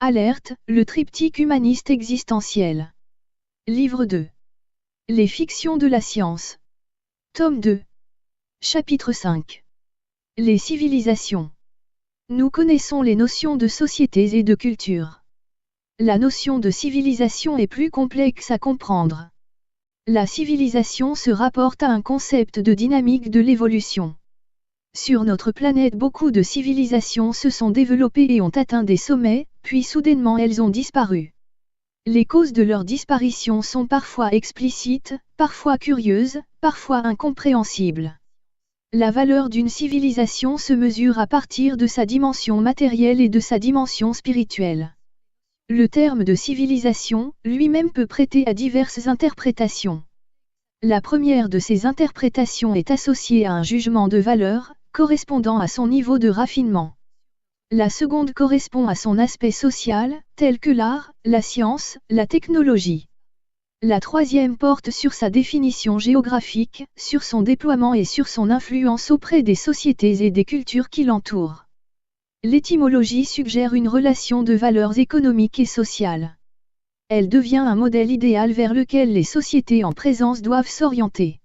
Alerte, le triptyque humaniste existentiel. Livre 2. Les fictions de la science. Tome 2. Chapitre 5. Les civilisations. Nous connaissons les notions de sociétés et de culture. La notion de civilisation est plus complexe à comprendre. La civilisation se rapporte à un concept de dynamique de l'évolution. Sur notre planète, beaucoup de civilisations se sont développées et ont atteint des sommets, puis soudainement elles ont disparu. Les causes de leur disparition sont parfois explicites, parfois curieuses, parfois incompréhensibles. La valeur d'une civilisation se mesure à partir de sa dimension matérielle et de sa dimension spirituelle. Le terme de civilisation, lui-même peut prêter à diverses interprétations. La première de ces interprétations est associée à un jugement de valeur, correspondant à son niveau de raffinement. La seconde correspond à son aspect social, tel que l'art, la science, la technologie. La troisième porte sur sa définition géographique, sur son déploiement et sur son influence auprès des sociétés et des cultures qui l'entourent. L'étymologie suggère une relation de valeurs économiques et sociales. Elle devient un modèle idéal vers lequel les sociétés en présence doivent s'orienter.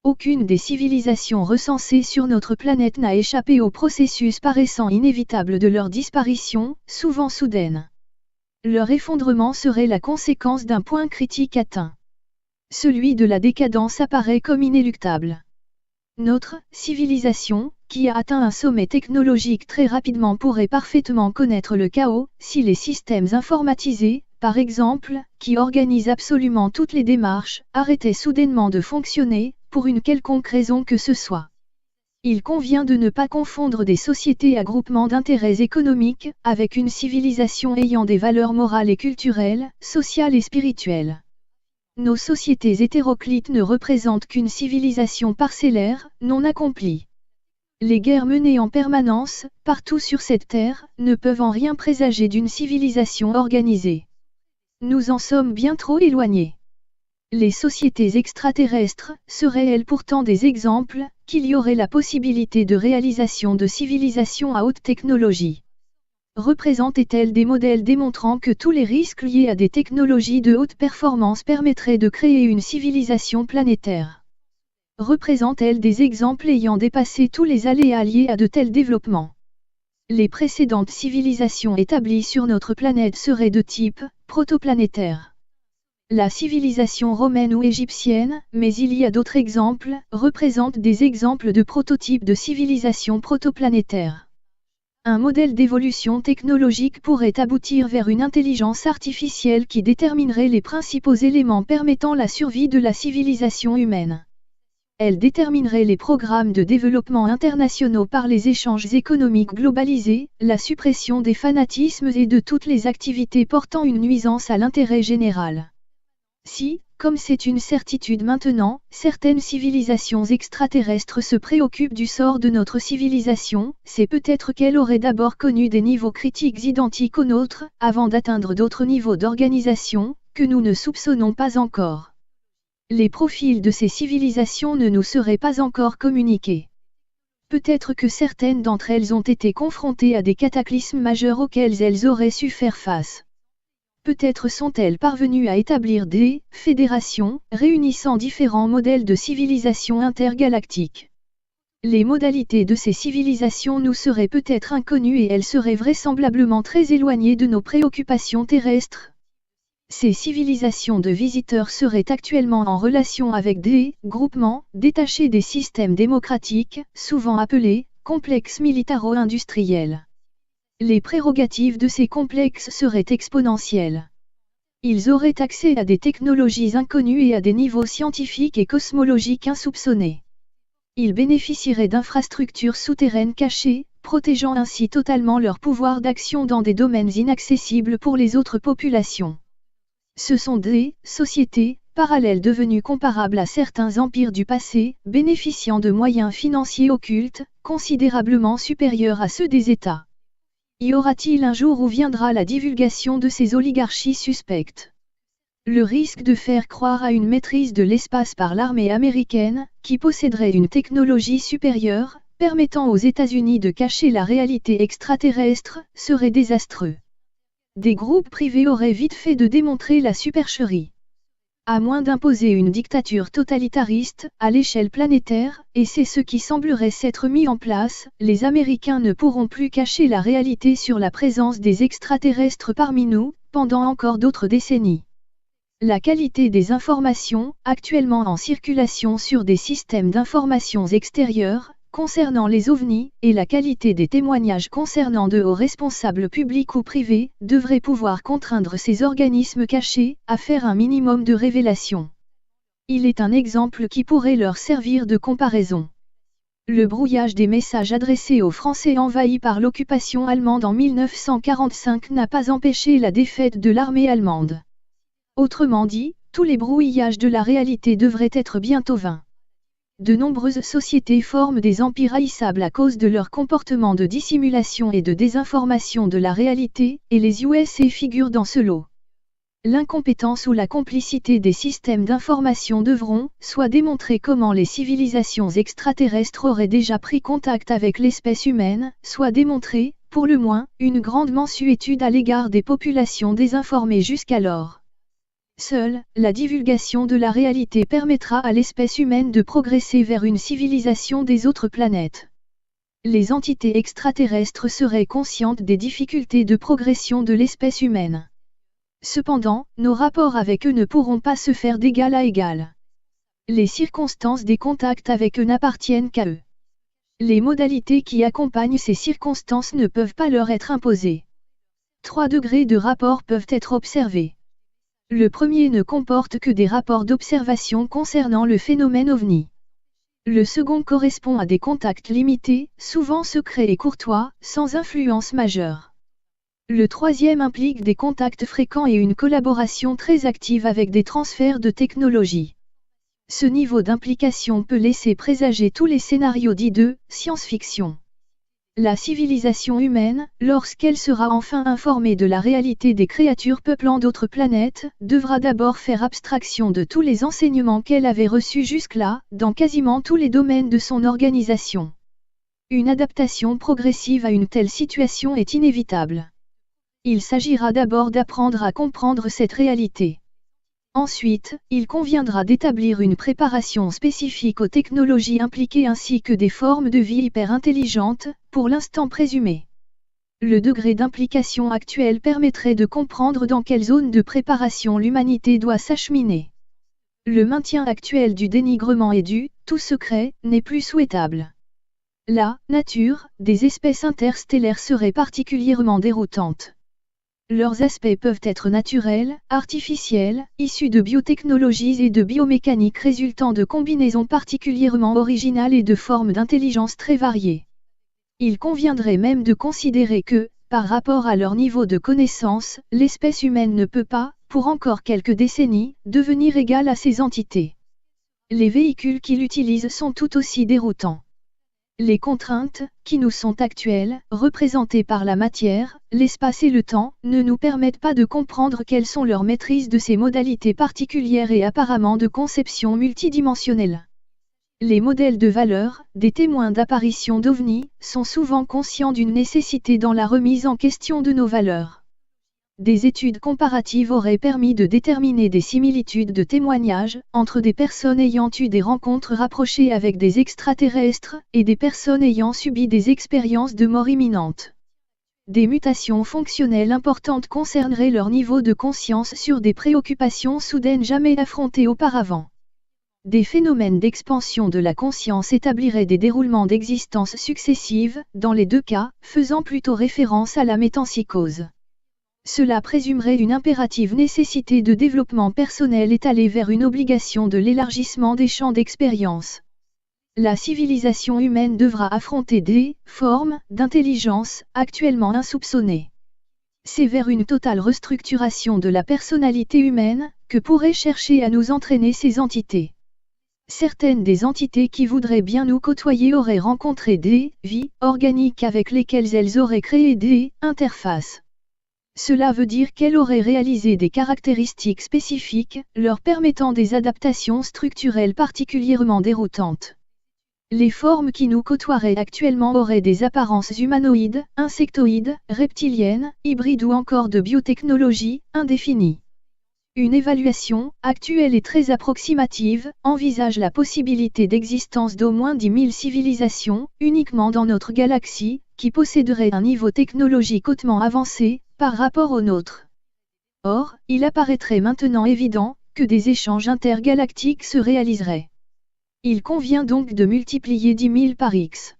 Aucune des civilisations recensées sur notre planète n'a échappé au processus paraissant inévitable de leur disparition, souvent soudaine. Leur effondrement serait la conséquence d'un point critique atteint. Celui de la décadence apparaît comme inéluctable. Notre civilisation, qui a atteint un sommet technologique très rapidement, pourrait parfaitement connaître le chaos, si les systèmes informatisés, par exemple, qui organisent absolument toutes les démarches, arrêtaient soudainement de fonctionner, pour une quelconque raison que ce soit. Il convient de ne pas confondre des sociétés à groupement d'intérêts économiques, avec une civilisation ayant des valeurs morales et culturelles, sociales et spirituelles. Nos sociétés hétéroclites ne représentent qu'une civilisation parcellaire, non accomplie. Les guerres menées en permanence, partout sur cette terre, ne peuvent en rien présager d'une civilisation organisée. Nous en sommes bien trop éloignés. Les sociétés extraterrestres seraient-elles pourtant des exemples, qu'il y aurait la possibilité de réalisation de civilisations à haute technologie? Représentaient-elles des modèles démontrant que tous les risques liés à des technologies de haute performance permettraient de créer une civilisation planétaire? Représentent-elles des exemples ayant dépassé tous les aléas liés à de tels développements? Les précédentes civilisations établies sur notre planète seraient de type protoplanétaire. La civilisation romaine ou égyptienne, mais il y a d'autres exemples, représentent des exemples de prototypes de civilisation protoplanétaire. Un modèle d'évolution technologique pourrait aboutir vers une intelligence artificielle qui déterminerait les principaux éléments permettant la survie de la civilisation humaine. Elle déterminerait les programmes de développement internationaux par les échanges économiques globalisés, la suppression des fanatismes et de toutes les activités portant une nuisance à l'intérêt général. Si, comme c'est une certitude maintenant, certaines civilisations extraterrestres se préoccupent du sort de notre civilisation, c'est peut-être qu'elles auraient d'abord connu des niveaux critiques identiques aux nôtres, avant d'atteindre d'autres niveaux d'organisation, que nous ne soupçonnons pas encore. Les profils de ces civilisations ne nous seraient pas encore communiqués. Peut-être que certaines d'entre elles ont été confrontées à des cataclysmes majeurs auxquels elles auraient su faire face. Peut-être sont-elles parvenues à établir des fédérations, réunissant différents modèles de civilisation intergalactique. Les modalités de ces civilisations nous seraient peut-être inconnues et elles seraient vraisemblablement très éloignées de nos préoccupations terrestres. Ces civilisations de visiteurs seraient actuellement en relation avec des groupements détachés des systèmes démocratiques, souvent appelés complexes militaro-industriels. Les prérogatives de ces complexes seraient exponentielles. Ils auraient accès à des technologies inconnues et à des niveaux scientifiques et cosmologiques insoupçonnés. Ils bénéficieraient d'infrastructures souterraines cachées, protégeant ainsi totalement leur pouvoir d'action dans des domaines inaccessibles pour les autres populations. Ce sont des sociétés parallèles devenues comparables à certains empires du passé, bénéficiant de moyens financiers occultes, considérablement supérieurs à ceux des États. Y aura-t-il un jour où viendra la divulgation de ces oligarchies suspectes? Le risque de faire croire à une maîtrise de l'espace par l'armée américaine, qui posséderait une technologie supérieure, permettant aux États-Unis de cacher la réalité extraterrestre, serait désastreux. Des groupes privés auraient vite fait de démontrer la supercherie. À moins d'imposer une dictature totalitariste, à l'échelle planétaire, et c'est ce qui semblerait s'être mis en place, les Américains ne pourront plus cacher la réalité sur la présence des extraterrestres parmi nous, pendant encore d'autres décennies. La qualité des informations, actuellement en circulation sur des systèmes d'informations extérieurs, concernant les ovnis, et la qualité des témoignages concernant de hauts responsables publics ou privés, devraient pouvoir contraindre ces organismes cachés à faire un minimum de révélations. Il est un exemple qui pourrait leur servir de comparaison. Le brouillage des messages adressés aux Français envahis par l'occupation allemande en 1945 n'a pas empêché la défaite de l'armée allemande. Autrement dit, tous les brouillages de la réalité devraient être bientôt vains. De nombreuses sociétés forment des empires haïssables à cause de leur comportement de dissimulation et de désinformation de la réalité, et les USA figurent dans ce lot. L'incompétence ou la complicité des systèmes d'information devront, soit démontrer comment les civilisations extraterrestres auraient déjà pris contact avec l'espèce humaine, soit démontrer, pour le moins, une grande mansuétude à l'égard des populations désinformées jusqu'alors. Seule, la divulgation de la réalité permettra à l'espèce humaine de progresser vers une civilisation des autres planètes. Les entités extraterrestres seraient conscientes des difficultés de progression de l'espèce humaine. Cependant, nos rapports avec eux ne pourront pas se faire d'égal à égal. Les circonstances des contacts avec eux n'appartiennent qu'à eux. Les modalités qui accompagnent ces circonstances ne peuvent pas leur être imposées. 3 degrés de rapport peuvent être observés. Le premier ne comporte que des rapports d'observation concernant le phénomène ovni. Le second correspond à des contacts limités, souvent secrets et courtois, sans influence majeure. Le troisième implique des contacts fréquents et une collaboration très active avec des transferts de technologie. Ce niveau d'implication peut laisser présager tous les scénarios dits de science-fiction. La civilisation humaine, lorsqu'elle sera enfin informée de la réalité des créatures peuplant d'autres planètes, devra d'abord faire abstraction de tous les enseignements qu'elle avait reçus jusque-là, dans quasiment tous les domaines de son organisation. Une adaptation progressive à une telle situation est inévitable. Il s'agira d'abord d'apprendre à comprendre cette réalité. Ensuite, il conviendra d'établir une préparation spécifique aux technologies impliquées ainsi que des formes de vie hyper-intelligentes, pour l'instant présumées. Le degré d'implication actuel permettrait de comprendre dans quelle zone de préparation l'humanité doit s'acheminer. Le maintien actuel du dénigrement et du « tout secret » n'est plus souhaitable. La nature des espèces interstellaires serait particulièrement déroutante. Leurs aspects peuvent être naturels, artificiels, issus de biotechnologies et de biomécanique résultant de combinaisons particulièrement originales et de formes d'intelligence très variées. Il conviendrait même de considérer que, par rapport à leur niveau de connaissance, l'espèce humaine ne peut pas, pour encore quelques décennies, devenir égale à ces entités. Les véhicules qu'ils utilisent sont tout aussi déroutants. Les contraintes, qui nous sont actuelles, représentées par la matière, l'espace et le temps, ne nous permettent pas de comprendre quelles sont leurs maîtrises de ces modalités particulières et apparemment de conception multidimensionnelle. Les modèles de valeur, des témoins d'apparition d'ovnis, sont souvent conscients d'une nécessité dans la remise en question de nos valeurs. Des études comparatives auraient permis de déterminer des similitudes de témoignages entre des personnes ayant eu des rencontres rapprochées avec des extraterrestres et des personnes ayant subi des expériences de mort imminente. Des mutations fonctionnelles importantes concerneraient leur niveau de conscience sur des préoccupations soudaines jamais affrontées auparavant. Des phénomènes d'expansion de la conscience établiraient des déroulements d'existence successives, dans les deux cas, faisant plutôt référence à la métempsychose. Cela présumerait une impérative nécessité de développement personnel étalée vers une obligation de l'élargissement des champs d'expérience. La civilisation humaine devra affronter des formes d'intelligence actuellement insoupçonnées. C'est vers une totale restructuration de la personnalité humaine que pourraient chercher à nous entraîner ces entités. Certaines des entités qui voudraient bien nous côtoyer auraient rencontré des vies organiques avec lesquelles elles auraient créé des interfaces. Cela veut dire qu'elle aurait réalisé des caractéristiques spécifiques, leur permettant des adaptations structurelles particulièrement déroutantes. Les formes qui nous côtoieraient actuellement auraient des apparences humanoïdes, insectoïdes, reptiliennes, hybrides ou encore de biotechnologie, indéfinies. Une évaluation, actuelle et très approximative, envisage la possibilité d'existence d'au moins 10 000 civilisations, uniquement dans notre galaxie, qui posséderaient un niveau technologique hautement avancé, par rapport au nôtre. Or, il apparaîtrait maintenant évident, que des échanges intergalactiques se réaliseraient. Il convient donc de multiplier 10 000 par X.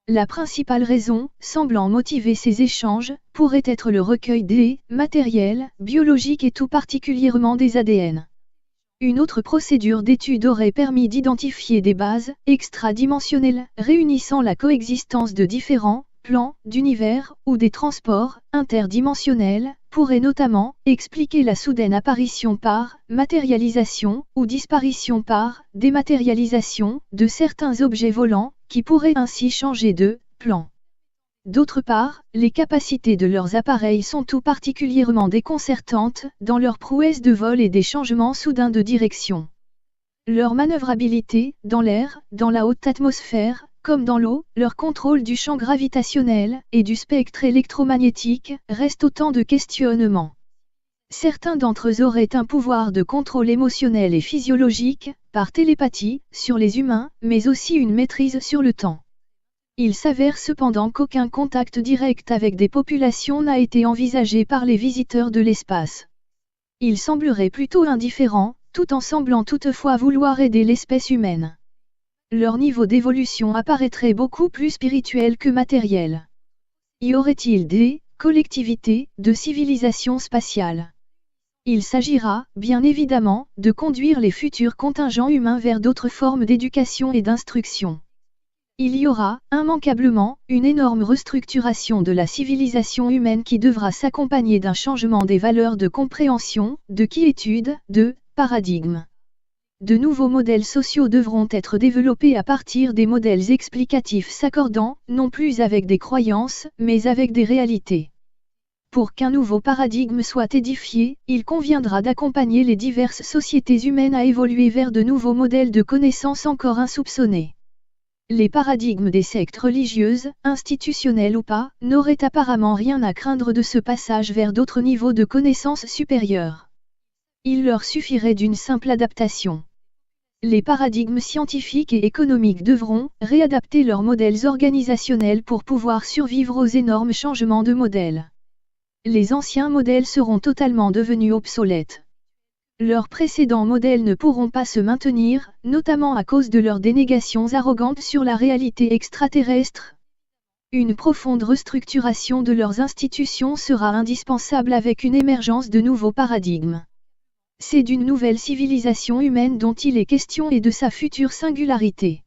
La principale raison, semblant motiver ces échanges, pourrait être le recueil des matériels, biologiques et tout particulièrement des ADN. Une autre procédure d'étude aurait permis d'identifier des bases extradimensionnelles, réunissant la coexistence de différents plans d'univers, ou des transports interdimensionnels, pourrait notamment expliquer la soudaine apparition par matérialisation, ou disparition par dématérialisation, de certains objets volants, qui pourraient ainsi changer de plan. D'autre part, les capacités de leurs appareils sont tout particulièrement déconcertantes, dans leur prouesse de vol et des changements soudains de direction. Leur manœuvrabilité, dans l'air, dans la haute atmosphère, comme dans l'eau, leur contrôle du champ gravitationnel, et du spectre électromagnétique, reste autant de questionnements. Certains d'entre eux auraient un pouvoir de contrôle émotionnel et physiologique, par télépathie, sur les humains, mais aussi une maîtrise sur le temps. Il s'avère cependant qu'aucun contact direct avec des populations n'a été envisagé par les visiteurs de l'espace. Ils sembleraient plutôt indifférents, tout en semblant toutefois vouloir aider l'espèce humaine. Leur niveau d'évolution apparaîtrait beaucoup plus spirituel que matériel. Y aurait-il des collectivités de civilisation spatiale? Il s'agira, bien évidemment, de conduire les futurs contingents humains vers d'autres formes d'éducation et d'instruction. Il y aura, immanquablement, une énorme restructuration de la civilisation humaine qui devra s'accompagner d'un changement des valeurs de compréhension, de quiétude, de paradigme. De nouveaux modèles sociaux devront être développés à partir des modèles explicatifs s'accordant, non plus avec des croyances, mais avec des réalités. Pour qu'un nouveau paradigme soit édifié, il conviendra d'accompagner les diverses sociétés humaines à évoluer vers de nouveaux modèles de connaissances encore insoupçonnés. Les paradigmes des sectes religieuses, institutionnelles ou pas, n'auraient apparemment rien à craindre de ce passage vers d'autres niveaux de connaissances supérieures. Il leur suffirait d'une simple adaptation. Les paradigmes scientifiques et économiques devront réadapter leurs modèles organisationnels pour pouvoir survivre aux énormes changements de modèles. Les anciens modèles seront totalement devenus obsolètes. Leurs précédents modèles ne pourront pas se maintenir, notamment à cause de leurs dénégations arrogantes sur la réalité extraterrestre. Une profonde restructuration de leurs institutions sera indispensable avec une émergence de nouveaux paradigmes. C'est d'une nouvelle civilisation humaine dont il est question et de sa future singularité.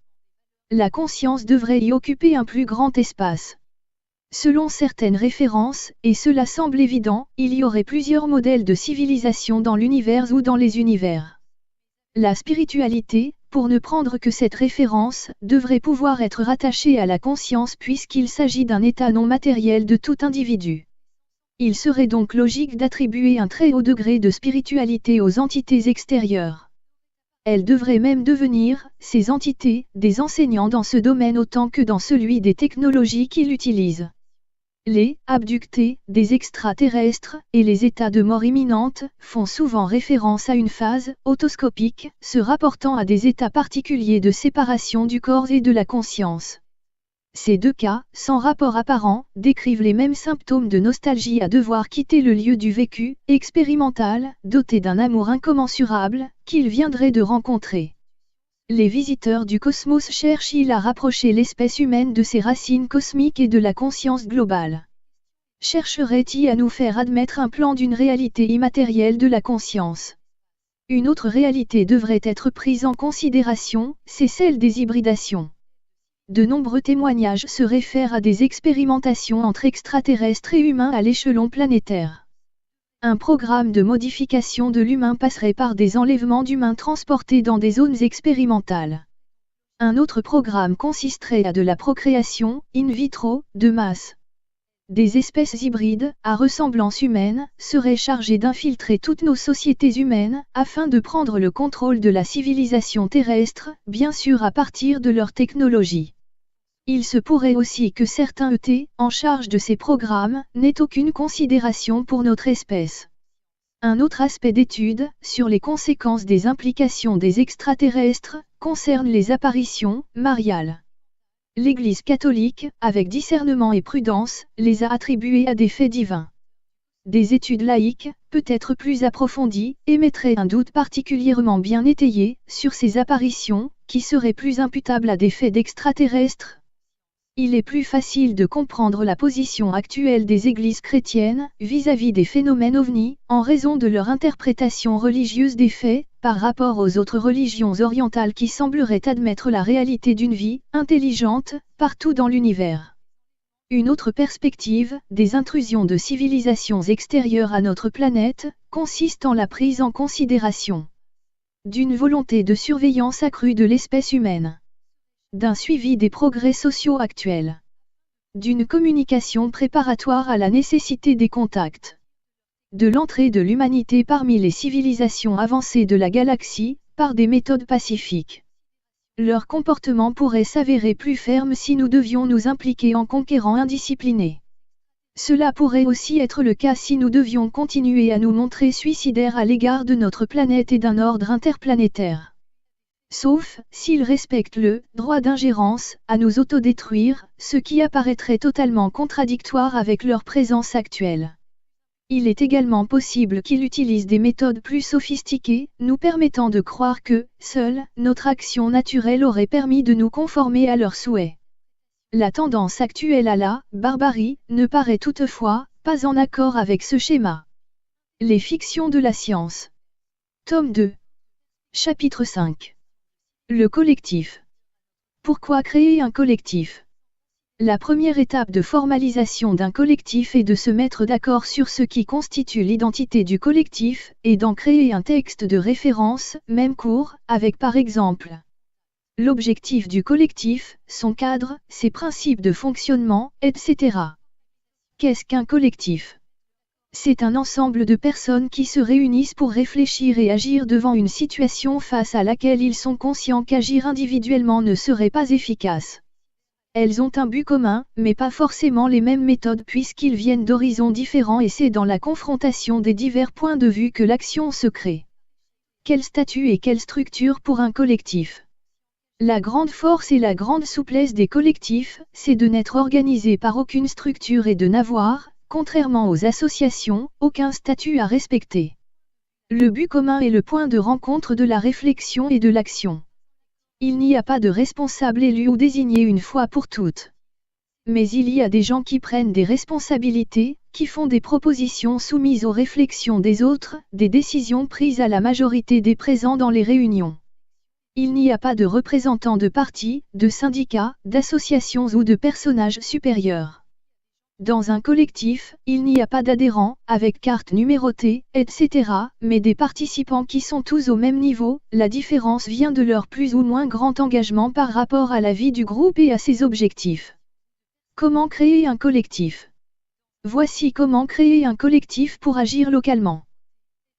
La conscience devrait y occuper un plus grand espace. Selon certaines références, et cela semble évident, il y aurait plusieurs modèles de civilisation dans l'univers ou dans les univers. La spiritualité, pour ne prendre que cette référence, devrait pouvoir être rattachée à la conscience puisqu'il s'agit d'un état non matériel de tout individu. Il serait donc logique d'attribuer un très haut degré de spiritualité aux entités extérieures. Elles devraient même devenir, ces entités, des enseignants dans ce domaine autant que dans celui des technologies qu'ils utilisent. Les abductés, des extraterrestres, et les états de mort imminente, font souvent référence à une phase autoscopique, se rapportant à des états particuliers de séparation du corps et de la conscience. Ces deux cas, sans rapport apparent, décrivent les mêmes symptômes de nostalgie à devoir quitter le lieu du vécu, expérimental, doté d'un amour incommensurable, qu'ils viendraient de rencontrer. Les visiteurs du cosmos cherchent-ils à rapprocher l'espèce humaine de ses racines cosmiques et de la conscience globale? Chercheraient-ils à nous faire admettre un plan d'une réalité immatérielle de la conscience? Une autre réalité devrait être prise en considération, c'est celle des hybridations. De nombreux témoignages se réfèrent à des expérimentations entre extraterrestres et humains à l'échelon planétaire. Un programme de modification de l'humain passerait par des enlèvements d'humains transportés dans des zones expérimentales. Un autre programme consisterait à de la procréation, in vitro, de masse. Des espèces hybrides, à ressemblance humaine, seraient chargées d'infiltrer toutes nos sociétés humaines, afin de prendre le contrôle de la civilisation terrestre, bien sûr à partir de leur technologie. Il se pourrait aussi que certains ET, en charge de ces programmes, n'aient aucune considération pour notre espèce. Un autre aspect d'étude, sur les conséquences des implications des extraterrestres, concerne les apparitions mariales. L'Église catholique, avec discernement et prudence, les a attribuées à des faits divins. Des études laïques, peut-être plus approfondies, émettraient un doute particulièrement bien étayé, sur ces apparitions, qui seraient plus imputables à des faits d'extraterrestres. Il est plus facile de comprendre la position actuelle des églises chrétiennes, vis-à-vis des phénomènes ovnis, en raison de leur interprétation religieuse des faits, par rapport aux autres religions orientales qui sembleraient admettre la réalité d'une vie intelligente, partout dans l'univers. Une autre perspective, des intrusions de civilisations extérieures à notre planète, consiste en la prise en considération d'une volonté de surveillance accrue de l'espèce humaine, d'un suivi des progrès sociaux actuels, d'une communication préparatoire à la nécessité des contacts, de l'entrée de l'humanité parmi les civilisations avancées de la galaxie, par des méthodes pacifiques. Leur comportement pourrait s'avérer plus ferme si nous devions nous impliquer en conquérants indisciplinés. Cela pourrait aussi être le cas si nous devions continuer à nous montrer suicidaires à l'égard de notre planète et d'un ordre interplanétaire. Sauf, s'ils respectent le droit d'ingérence, à nous autodétruire, ce qui apparaîtrait totalement contradictoire avec leur présence actuelle. Il est également possible qu'ils utilisent des méthodes plus sophistiquées, nous permettant de croire que, seule, notre action naturelle aurait permis de nous conformer à leurs souhaits. La tendance actuelle à la barbarie ne paraît toutefois pas en accord avec ce schéma. Les fictions de la science. Tome 2. Chapitre 5. Le collectif. Pourquoi créer un collectif? La première étape de formalisation d'un collectif est de se mettre d'accord sur ce qui constitue l'identité du collectif, et d'en créer un texte de référence, même court, avec par exemple l'objectif du collectif, son cadre, ses principes de fonctionnement, etc. Qu'est-ce qu'un collectif? C'est un ensemble de personnes qui se réunissent pour réfléchir et agir devant une situation face à laquelle ils sont conscients qu'agir individuellement ne serait pas efficace. Elles ont un but commun, mais pas forcément les mêmes méthodes puisqu'ils viennent d'horizons différents et c'est dans la confrontation des divers points de vue que l'action se crée. Quel statut et quelle structure pour un collectif? La grande force et la grande souplesse des collectifs, c'est de n'être organisés par aucune structure et de n'avoir, contrairement aux associations, aucun statut à respecter. Le but commun est le point de rencontre de la réflexion et de l'action. Il n'y a pas de responsable élu ou désigné une fois pour toutes. Mais il y a des gens qui prennent des responsabilités, qui font des propositions soumises aux réflexions des autres, des décisions prises à la majorité des présents dans les réunions. Il n'y a pas de représentants de partis, de syndicats, d'associations ou de personnages supérieurs. Dans un collectif, il n'y a pas d'adhérents, avec carte numérotée, etc., mais des participants qui sont tous au même niveau, la différence vient de leur plus ou moins grand engagement par rapport à la vie du groupe et à ses objectifs. Comment créer un collectif? Voici comment créer un collectif pour agir localement.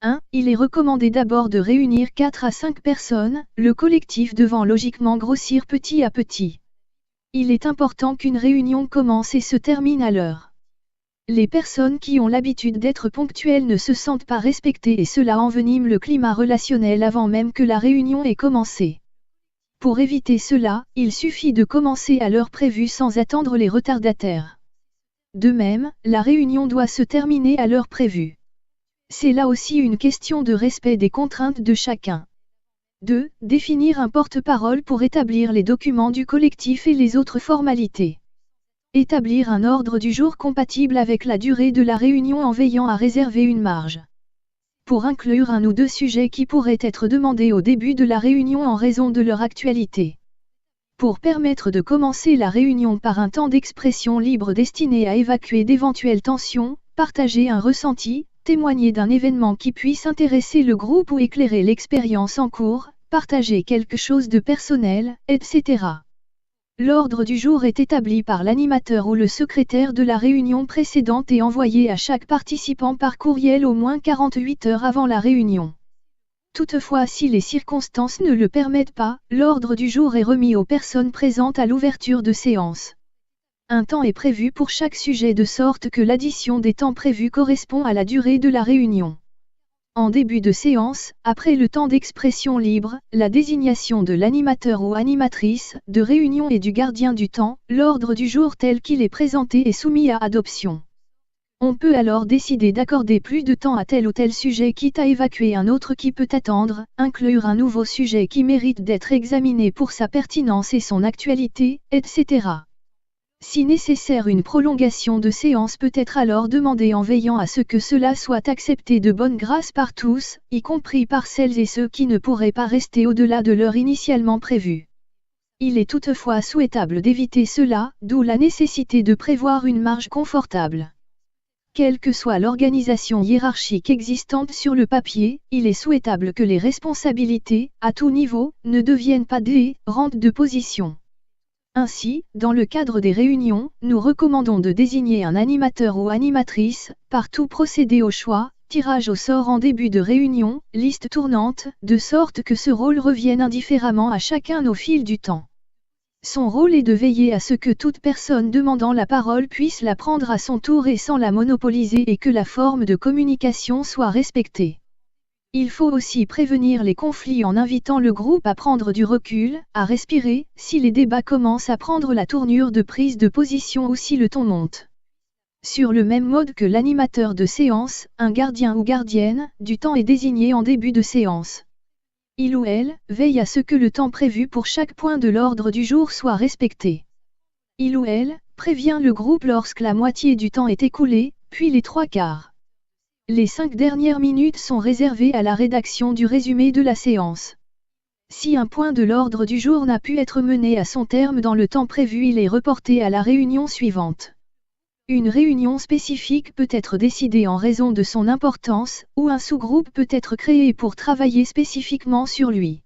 1. Il est recommandé d'abord de réunir 4 à 5 personnes, le collectif devant logiquement grossir petit à petit. Il est important qu'une réunion commence et se termine à l'heure. Les personnes qui ont l'habitude d'être ponctuelles ne se sentent pas respectées et cela envenime le climat relationnel avant même que la réunion ait commencé. Pour éviter cela, il suffit de commencer à l'heure prévue sans attendre les retardataires. De même, la réunion doit se terminer à l'heure prévue. C'est là aussi une question de respect des contraintes de chacun. 2. Définir un porte-parole pour établir les documents du collectif et les autres formalités. Établir un ordre du jour compatible avec la durée de la réunion en veillant à réserver une marge. Pour inclure un ou deux sujets qui pourraient être demandés au début de la réunion en raison de leur actualité. Pour permettre de commencer la réunion par un temps d'expression libre destiné à évacuer d'éventuelles tensions, partager un ressenti, témoigner d'un événement qui puisse intéresser le groupe ou éclairer l'expérience en cours, partager quelque chose de personnel, etc. l'ordre du jour est établi par l'animateur ou le secrétaire de la réunion précédente et envoyé à chaque participant par courriel au moins 48 heures avant la réunion. Toutefois, si les circonstances ne le permettent pas, l'ordre du jour est remis aux personnes présentes à l'ouverture de séance. Un temps est prévu pour chaque sujet de sorte que l'addition des temps prévus correspond à la durée de la réunion. En début de séance, après le temps d'expression libre, la désignation de l'animateur ou animatrice de réunion et du gardien du temps, l'ordre du jour tel qu'il est présenté est soumis à adoption. On peut alors décider d'accorder plus de temps à tel ou tel sujet quitte à évacuer un autre qui peut attendre, inclure un nouveau sujet qui mérite d'être examiné pour sa pertinence et son actualité, etc. Si nécessaire, une prolongation de séance peut être alors demandée en veillant à ce que cela soit accepté de bonne grâce par tous, y compris par celles et ceux qui ne pourraient pas rester au-delà de l'heure initialement prévue. Il est toutefois souhaitable d'éviter cela, d'où la nécessité de prévoir une marge confortable. Quelle que soit l'organisation hiérarchique existante sur le papier, il est souhaitable que les responsabilités, à tout niveau, ne deviennent pas des rentes de position. Ainsi, dans le cadre des réunions, nous recommandons de désigner un animateur ou animatrice, par tout procédé au choix, tirage au sort en début de réunion, liste tournante, de sorte que ce rôle revienne indifféremment à chacun au fil du temps. Son rôle est de veiller à ce que toute personne demandant la parole puisse la prendre à son tour et sans la monopoliser et que la forme de communication soit respectée. Il faut aussi prévenir les conflits en invitant le groupe à prendre du recul, à respirer, si les débats commencent à prendre la tournure de prise de position ou si le ton monte. Sur le même mode que l'animateur de séance, un gardien ou gardienne du temps est désigné en début de séance. Il ou elle veille à ce que le temps prévu pour chaque point de l'ordre du jour soit respecté. Il ou elle prévient le groupe lorsque la moitié du temps est écoulée, puis les 3/4. Les 5 dernières minutes sont réservées à la rédaction du résumé de la séance. Si un point de l'ordre du jour n'a pu être mené à son terme dans le temps prévu, il est reporté à la réunion suivante. Une réunion spécifique peut être décidée en raison de son importance, ou un sous-groupe peut être créé pour travailler spécifiquement sur lui.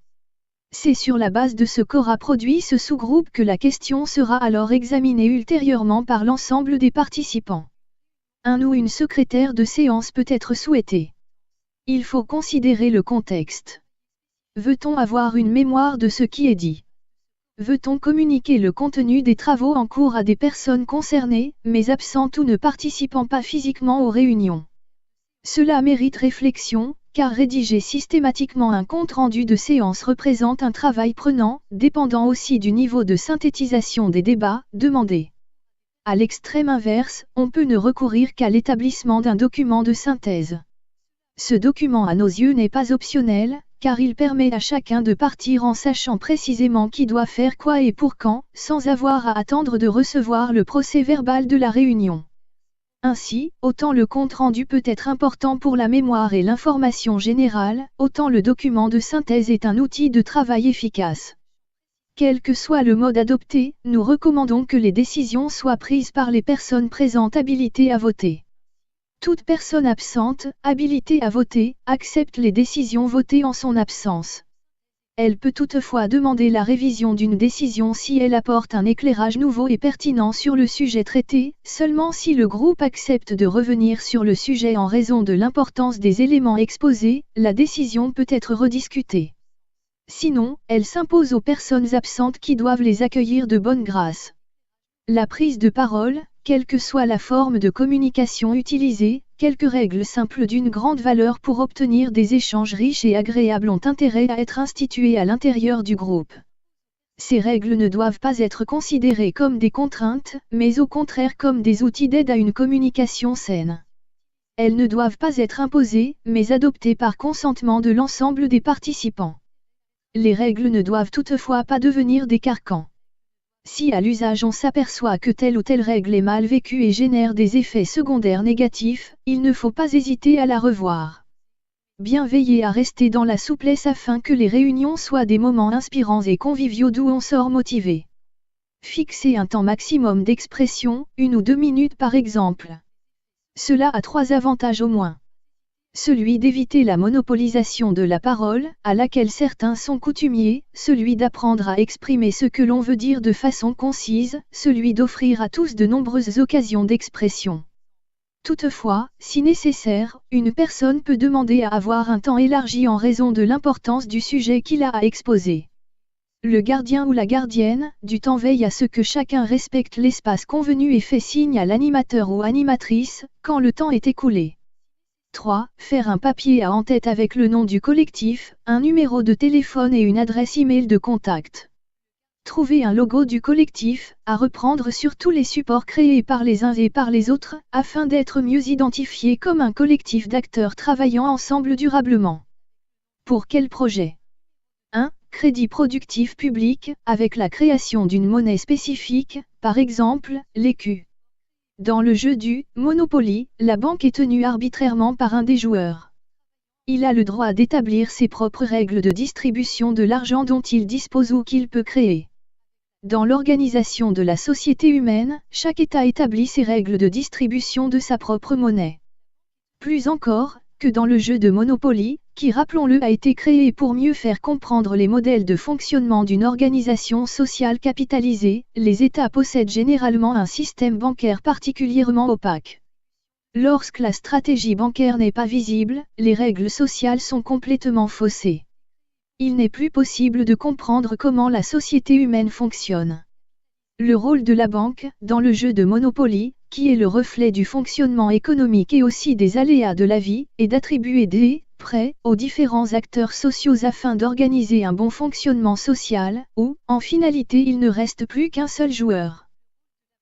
C'est sur la base de ce qu'aura produit ce sous-groupe que la question sera alors examinée ultérieurement par l'ensemble des participants. Un ou une secrétaire de séance peut être souhaité. Il faut considérer le contexte. Veut-on avoir une mémoire de ce qui est dit? Veut-on communiquer le contenu des travaux en cours à des personnes concernées, mais absentes ou ne participant pas physiquement aux réunions? Cela mérite réflexion, car rédiger systématiquement un compte-rendu de séance représente un travail prenant, dépendant aussi du niveau de synthétisation des débats demandés. À l'extrême inverse, on peut ne recourir qu'à l'établissement d'un document de synthèse. Ce document à nos yeux n'est pas optionnel, car il permet à chacun de partir en sachant précisément qui doit faire quoi et pour quand, sans avoir à attendre de recevoir le procès-verbal de la réunion. Ainsi, autant le compte-rendu peut être important pour la mémoire et l'information générale, autant le document de synthèse est un outil de travail efficace. Quel que soit le mode adopté, nous recommandons que les décisions soient prises par les personnes présentes habilitées à voter. Toute personne absente, habilitée à voter, accepte les décisions votées en son absence. Elle peut toutefois demander la révision d'une décision si elle apporte un éclairage nouveau et pertinent sur le sujet traité, seulement si le groupe accepte de revenir sur le sujet en raison de l'importance des éléments exposés, la décision peut être rediscutée. Sinon, elle s'impose aux personnes absentes qui doivent les accueillir de bonne grâce. La prise de parole, quelle que soit la forme de communication utilisée, quelques règles simples d'une grande valeur pour obtenir des échanges riches et agréables ont intérêt à être instituées à l'intérieur du groupe. Ces règles ne doivent pas être considérées comme des contraintes, mais au contraire comme des outils d'aide à une communication saine. Elles ne doivent pas être imposées, mais adoptées par consentement de l'ensemble des participants. Les règles ne doivent toutefois pas devenir des carcans. Si à l'usage on s'aperçoit que telle ou telle règle est mal vécue et génère des effets secondaires négatifs, il ne faut pas hésiter à la revoir. Bien veiller à rester dans la souplesse afin que les réunions soient des moments inspirants et conviviaux d'où on sort motivé. Fixer un temps maximum d'expression, 1 ou 2 minutes par exemple. Cela a 3 avantages au moins. Celui d'éviter la monopolisation de la parole, à laquelle certains sont coutumiers, celui d'apprendre à exprimer ce que l'on veut dire de façon concise, celui d'offrir à tous de nombreuses occasions d'expression. Toutefois, si nécessaire, une personne peut demander à avoir un temps élargi en raison de l'importance du sujet qu'il a à exposer. Le gardien ou la gardienne du temps veille à ce que chacun respecte l'espace convenu et fait signe à l'animateur ou animatrice, quand le temps est écoulé. 3. Faire un papier à en-tête avec le nom du collectif, un numéro de téléphone et une adresse e-mail de contact. Trouver un logo du collectif, à reprendre sur tous les supports créés par les uns et par les autres, afin d'être mieux identifié comme un collectif d'acteurs travaillant ensemble durablement. Pour quel projet? 1. Crédit productif public, avec la création d'une monnaie spécifique, par exemple, l'écu. Dans le jeu du Monopoly, la banque est tenue arbitrairement par un des joueurs. Il a le droit d'établir ses propres règles de distribution de l'argent dont il dispose ou qu'il peut créer. Dans l'organisation de la société humaine, chaque État établit ses règles de distribution de sa propre monnaie. Plus encore, que dans le jeu de Monopoly, qui rappelons-le a été créé pour mieux faire comprendre les modèles de fonctionnement d'une organisation sociale capitalisée, les États possèdent généralement un système bancaire particulièrement opaque. Lorsque la stratégie bancaire n'est pas visible, les règles sociales sont complètement faussées. Il n'est plus possible de comprendre comment la société humaine fonctionne. Le rôle de la banque, dans le jeu de Monopoly, qui est le reflet du fonctionnement économique et aussi des aléas de la vie, est d'attribuer des prêts aux différents acteurs sociaux afin d'organiser un bon fonctionnement social, où, en finalité, il ne reste plus qu'un seul joueur.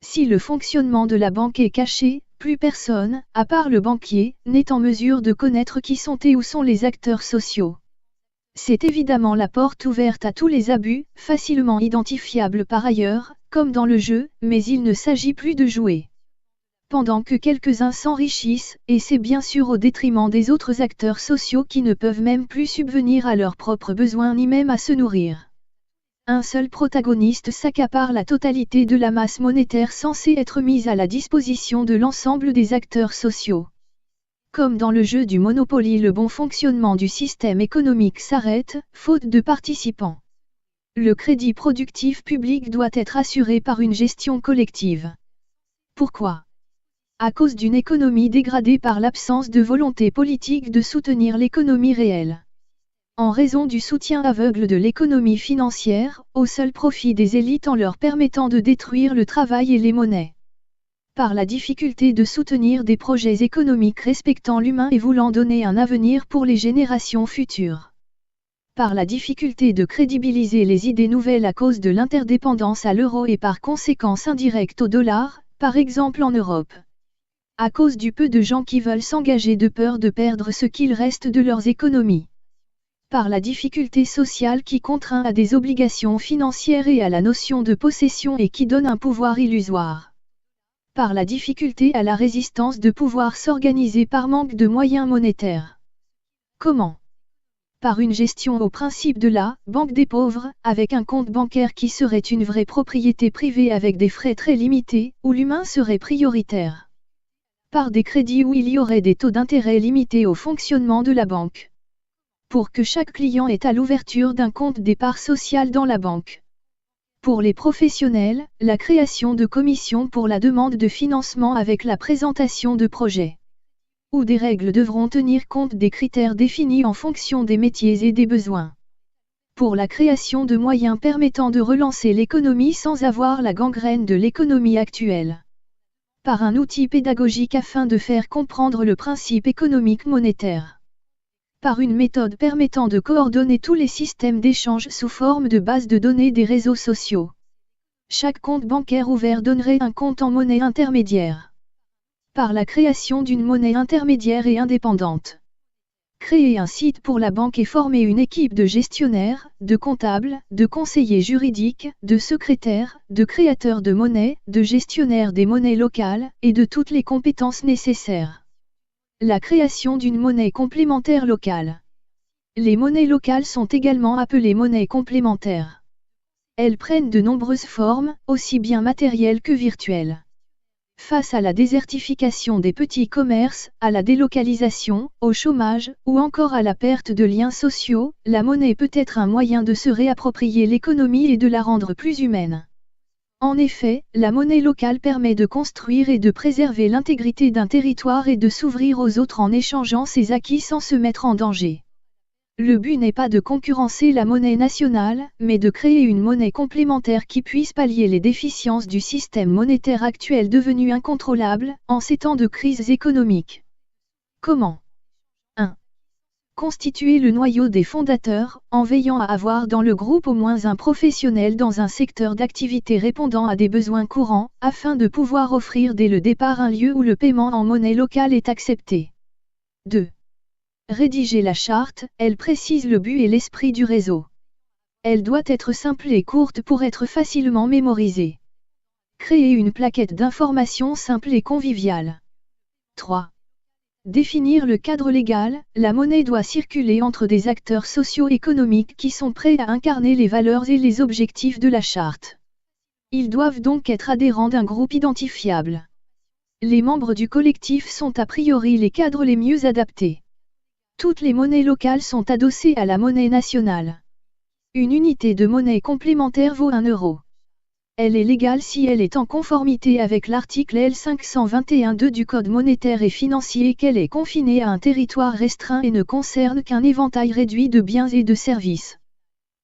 Si le fonctionnement de la banque est caché, plus personne, à part le banquier, n'est en mesure de connaître qui sont et où sont les acteurs sociaux. C'est évidemment la porte ouverte à tous les abus, facilement identifiables par ailleurs, comme dans le jeu, mais il ne s'agit plus de jouer. Pendant que quelques-uns s'enrichissent, et c'est bien sûr au détriment des autres acteurs sociaux qui ne peuvent même plus subvenir à leurs propres besoins ni même à se nourrir. Un seul protagoniste s'accapare la totalité de la masse monétaire censée être mise à la disposition de l'ensemble des acteurs sociaux. Comme dans le jeu du Monopoly, le bon fonctionnement du système économique s'arrête, faute de participants. Le crédit productif public doit être assuré par une gestion collective. Pourquoi? À cause d'une économie dégradée par l'absence de volonté politique de soutenir l'économie réelle. En raison du soutien aveugle de l'économie financière, au seul profit des élites en leur permettant de détruire le travail et les monnaies. Par la difficulté de soutenir des projets économiques respectant l'humain et voulant donner un avenir pour les générations futures. Par la difficulté de crédibiliser les idées nouvelles à cause de l'interdépendance à l'euro et par conséquence indirecte au dollar, par exemple en Europe. À cause du peu de gens qui veulent s'engager de peur de perdre ce qu'il reste de leurs économies. Par la difficulté sociale qui contraint à des obligations financières et à la notion de possession et qui donne un pouvoir illusoire. Par la difficulté à la résistance de pouvoir s'organiser par manque de moyens monétaires. Comment? Par une gestion au principe de la banque des pauvres, avec un compte bancaire qui serait une vraie propriété privée avec des frais très limités, où l'humain serait prioritaire. Par des crédits où il y aurait des taux d'intérêt limités au fonctionnement de la banque. Pour que chaque client ait à l'ouverture d'un compte d'épargne sociale dans la banque. Pour les professionnels, la création de commissions pour la demande de financement avec la présentation de projets. Où des règles devront tenir compte des critères définis en fonction des métiers et des besoins. Pour la création de moyens permettant de relancer l'économie sans avoir la gangrène de l'économie actuelle. Par un outil pédagogique afin de faire comprendre le principe économique monétaire. Par une méthode permettant de coordonner tous les systèmes d'échange sous forme de base de données des réseaux sociaux. Chaque compte bancaire ouvert donnerait un compte en monnaie intermédiaire. Par la création d'une monnaie intermédiaire et indépendante. Créer un site pour la banque et former une équipe de gestionnaires, de comptables, de conseillers juridiques, de secrétaires, de créateurs de monnaie, de gestionnaires des monnaies locales, et de toutes les compétences nécessaires. La création d'une monnaie complémentaire locale. Les monnaies locales sont également appelées monnaies complémentaires. Elles prennent de nombreuses formes, aussi bien matérielles que virtuelles. Face à la désertification des petits commerces, à la délocalisation, au chômage, ou encore à la perte de liens sociaux, la monnaie peut être un moyen de se réapproprier l'économie et de la rendre plus humaine. En effet, la monnaie locale permet de construire et de préserver l'intégrité d'un territoire et de s'ouvrir aux autres en échangeant ses acquis sans se mettre en danger. Le but n'est pas de concurrencer la monnaie nationale, mais de créer une monnaie complémentaire qui puisse pallier les déficiences du système monétaire actuel devenu incontrôlable, en ces temps de crise économique. Comment 1. Constituer le noyau des fondateurs, en veillant à avoir dans le groupe au moins un professionnel dans un secteur d'activité répondant à des besoins courants, afin de pouvoir offrir dès le départ un lieu où le paiement en monnaie locale est accepté. 2. Rédiger la charte, elle précise le but et l'esprit du réseau. Elle doit être simple et courte pour être facilement mémorisée. Créer une plaquette d'information simple et conviviale. 3. Définir le cadre légal, la monnaie doit circuler entre des acteurs socio-économiques qui sont prêts à incarner les valeurs et les objectifs de la charte. Ils doivent donc être adhérents d'un groupe identifiable. Les membres du collectif sont a priori les cadres les mieux adaptés. Toutes les monnaies locales sont adossées à la monnaie nationale. Une unité de monnaie complémentaire vaut 1 euro. Elle est légale si elle est en conformité avec l'article L521-2 du Code monétaire et financier et qu'elle est confinée à un territoire restreint et ne concerne qu'un éventail réduit de biens et de services.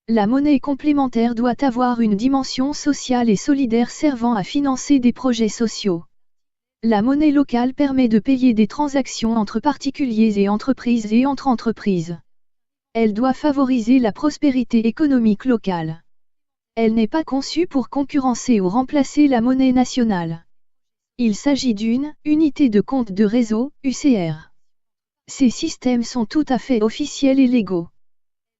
La monnaie complémentaire doit avoir une dimension sociale et solidaire servant à financer des projets sociaux. La monnaie locale permet de payer des transactions entre particuliers et entreprises et entre entreprises. Elle doit favoriser la prospérité économique locale. Elle n'est pas conçue pour concurrencer ou remplacer la monnaie nationale. Il s'agit d'une unité de compte de réseau, UCR. Ces systèmes sont tout à fait officiels et légaux.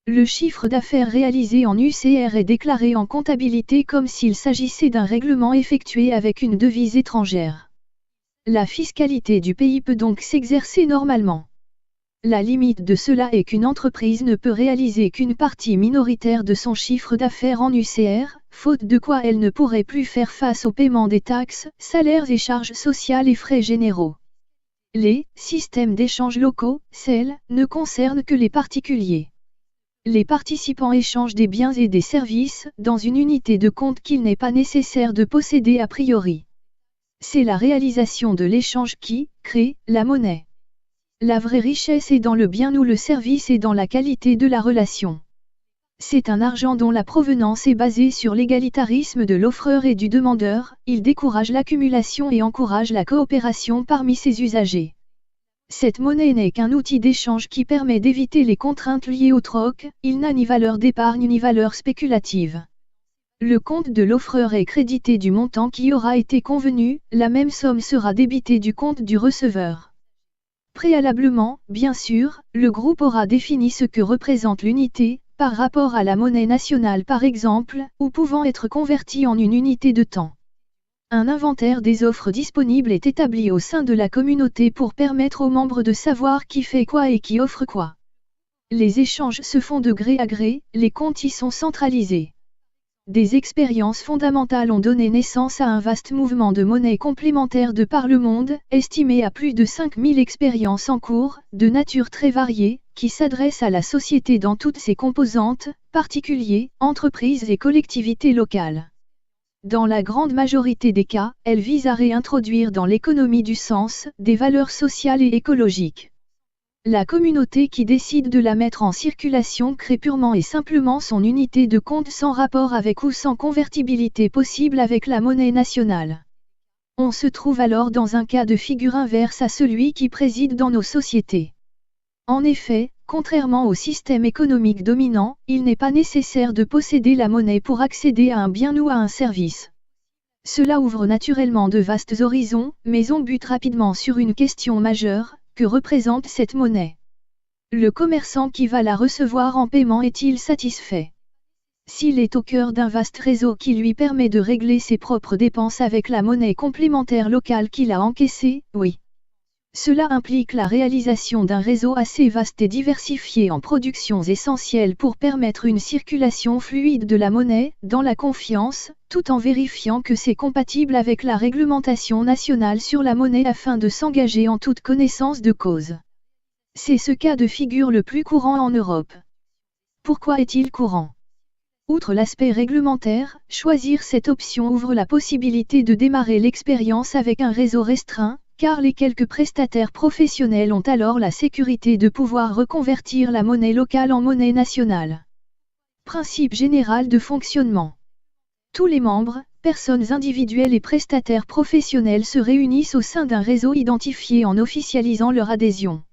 Le chiffre d'affaires réalisé en UCR est déclaré en comptabilité comme s'il s'agissait d'un règlement effectué avec une devise étrangère. La fiscalité du pays peut donc s'exercer normalement. La limite de cela est qu'une entreprise ne peut réaliser qu'une partie minoritaire de son chiffre d'affaires en UCR, faute de quoi elle ne pourrait plus faire face au paiement des taxes, salaires et charges sociales et frais généraux. Les systèmes d'échange locaux, CEL, ne concernent que les particuliers. Les participants échangent des biens et des services dans une unité de compte qu'il n'est pas nécessaire de posséder a priori. C'est la réalisation de l'échange qui crée la monnaie. La vraie richesse est dans le bien ou le service et dans la qualité de la relation. C'est un argent dont la provenance est basée sur l'égalitarisme de l'offreur et du demandeur, il décourage l'accumulation et encourage la coopération parmi ses usagers. Cette monnaie n'est qu'un outil d'échange qui permet d'éviter les contraintes liées au troc, il n'a ni valeur d'épargne ni valeur spéculative. Le compte de l'offreur est crédité du montant qui aura été convenu, la même somme sera débitée du compte du receveur. Préalablement, bien sûr, le groupe aura défini ce que représente l'unité, par rapport à la monnaie nationale par exemple, ou pouvant être convertie en une unité de temps. Un inventaire des offres disponibles est établi au sein de la communauté pour permettre aux membres de savoir qui fait quoi et qui offre quoi. Les échanges se font de gré à gré, les comptes y sont centralisés. Des expériences fondamentales ont donné naissance à un vaste mouvement de monnaie complémentaire de par le monde, estimé à plus de 5000 expériences en cours, de nature très variée, qui s'adressent à la société dans toutes ses composantes, particuliers, entreprises et collectivités locales. Dans la grande majorité des cas, elles visent à réintroduire dans l'économie du sens, des valeurs sociales et écologiques. La communauté qui décide de la mettre en circulation crée purement et simplement son unité de compte sans rapport avec ou sans convertibilité possible avec la monnaie nationale. On se trouve alors dans un cas de figure inverse à celui qui préside dans nos sociétés. En effet, contrairement au système économique dominant, il n'est pas nécessaire de posséder la monnaie pour accéder à un bien ou à un service. Cela ouvre naturellement de vastes horizons, mais on bute rapidement sur une question majeure. Que représente cette monnaie? Le commerçant qui va la recevoir en paiement est-il satisfait? S'il est au cœur d'un vaste réseau qui lui permet de régler ses propres dépenses avec la monnaie complémentaire locale qu'il a encaissée, oui. Cela implique la réalisation d'un réseau assez vaste et diversifié en productions essentielles pour permettre une circulation fluide de la monnaie, dans la confiance, tout en vérifiant que c'est compatible avec la réglementation nationale sur la monnaie afin de s'engager en toute connaissance de cause. C'est ce cas de figure le plus courant en Europe. Pourquoi est-il courant? Outre l'aspect réglementaire, choisir cette option ouvre la possibilité de démarrer l'expérience avec un réseau restreint, car les quelques prestataires professionnels ont alors la sécurité de pouvoir reconvertir la monnaie locale en monnaie nationale. Principe général de fonctionnement. Tous les membres, personnes individuelles et prestataires professionnels se réunissent au sein d'un réseau identifié en officialisant leur adhésion.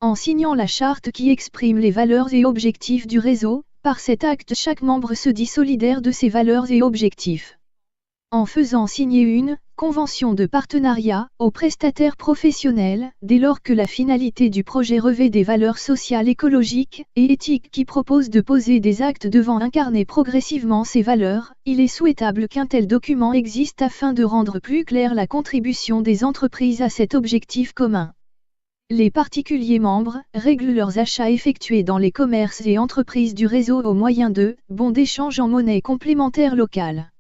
En signant la charte qui exprime les valeurs et objectifs du réseau, par cet acte chaque membre se dit solidaire de ses valeurs et objectifs. En faisant signer une convention de partenariat aux prestataires professionnels, dès lors que la finalité du projet revêt des valeurs sociales, écologiques et éthiques qui proposent de poser des actes devant incarner progressivement ces valeurs, il est souhaitable qu'un tel document existe afin de rendre plus claire la contribution des entreprises à cet objectif commun. Les particuliers membres règlent leurs achats effectués dans les commerces et entreprises du réseau au moyen de bons d'échange en monnaie complémentaire locale.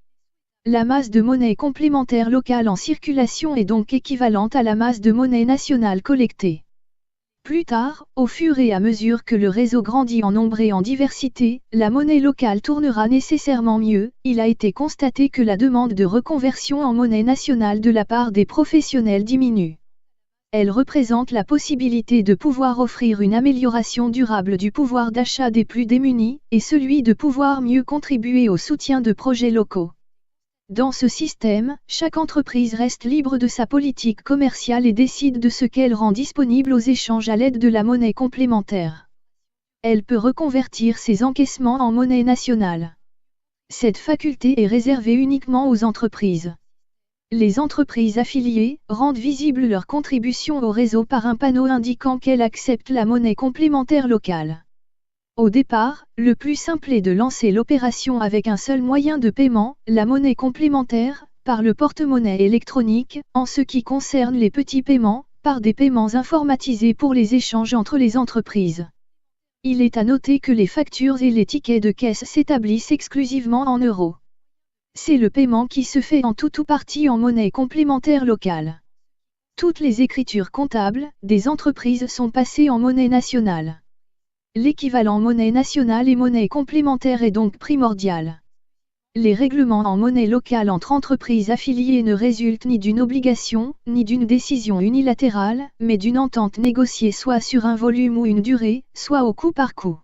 La masse de monnaie complémentaire locale en circulation est donc équivalente à la masse de monnaie nationale collectée. Plus tard, au fur et à mesure que le réseau grandit en nombre et en diversité, la monnaie locale tournera nécessairement mieux. Il a été constaté que la demande de reconversion en monnaie nationale de la part des professionnels diminue. Elle représente la possibilité de pouvoir offrir une amélioration durable du pouvoir d'achat des plus démunis, et celui de pouvoir mieux contribuer au soutien de projets locaux. Dans ce système, chaque entreprise reste libre de sa politique commerciale et décide de ce qu'elle rend disponible aux échanges à l'aide de la monnaie complémentaire. Elle peut reconvertir ses encaissements en monnaie nationale. Cette faculté est réservée uniquement aux entreprises. Les entreprises affiliées rendent visible leur contribution au réseau par un panneau indiquant qu'elles acceptent la monnaie complémentaire locale. Au départ, le plus simple est de lancer l'opération avec un seul moyen de paiement, la monnaie complémentaire, par le porte-monnaie électronique, en ce qui concerne les petits paiements, par des paiements informatisés pour les échanges entre les entreprises. Il est à noter que les factures et les tickets de caisse s'établissent exclusivement en euros. C'est le paiement qui se fait en tout ou partie en monnaie complémentaire locale. Toutes les écritures comptables des entreprises sont passées en monnaie nationale. L'équivalent monnaie nationale et monnaie complémentaire est donc primordial. Les règlements en monnaie locale entre entreprises affiliées ne résultent ni d'une obligation, ni d'une décision unilatérale, mais d'une entente négociée soit sur un volume ou une durée, soit au coup par coup.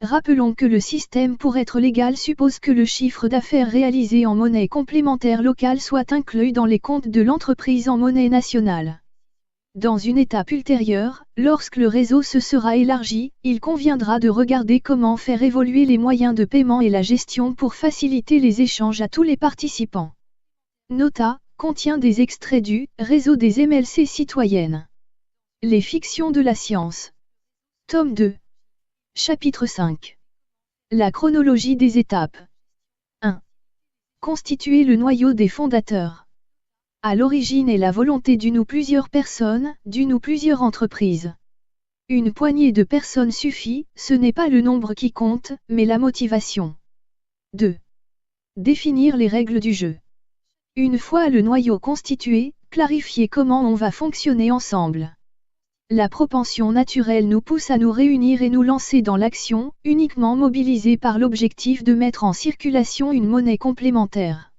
Rappelons que le système pour être légal suppose que le chiffre d'affaires réalisé en monnaie complémentaire locale soit inclus dans les comptes de l'entreprise en monnaie nationale. Dans une étape ultérieure, lorsque le réseau se sera élargi, il conviendra de regarder comment faire évoluer les moyens de paiement et la gestion pour faciliter les échanges à tous les participants. Nota, contient des extraits du Réseau des MLC citoyennes. Les fictions de la science. Tome 2. Chapitre 5. La chronologie des étapes. 1. Constituer le noyau des fondateurs. À l'origine est la volonté d'une ou plusieurs personnes, d'une ou plusieurs entreprises. Une poignée de personnes suffit, ce n'est pas le nombre qui compte, mais la motivation. 2. Définir les règles du jeu. Une fois le noyau constitué, clarifier comment on va fonctionner ensemble. La propension naturelle nous pousse à nous réunir et nous lancer dans l'action, uniquement mobilisée par l'objectif de mettre en circulation une monnaie complémentaire.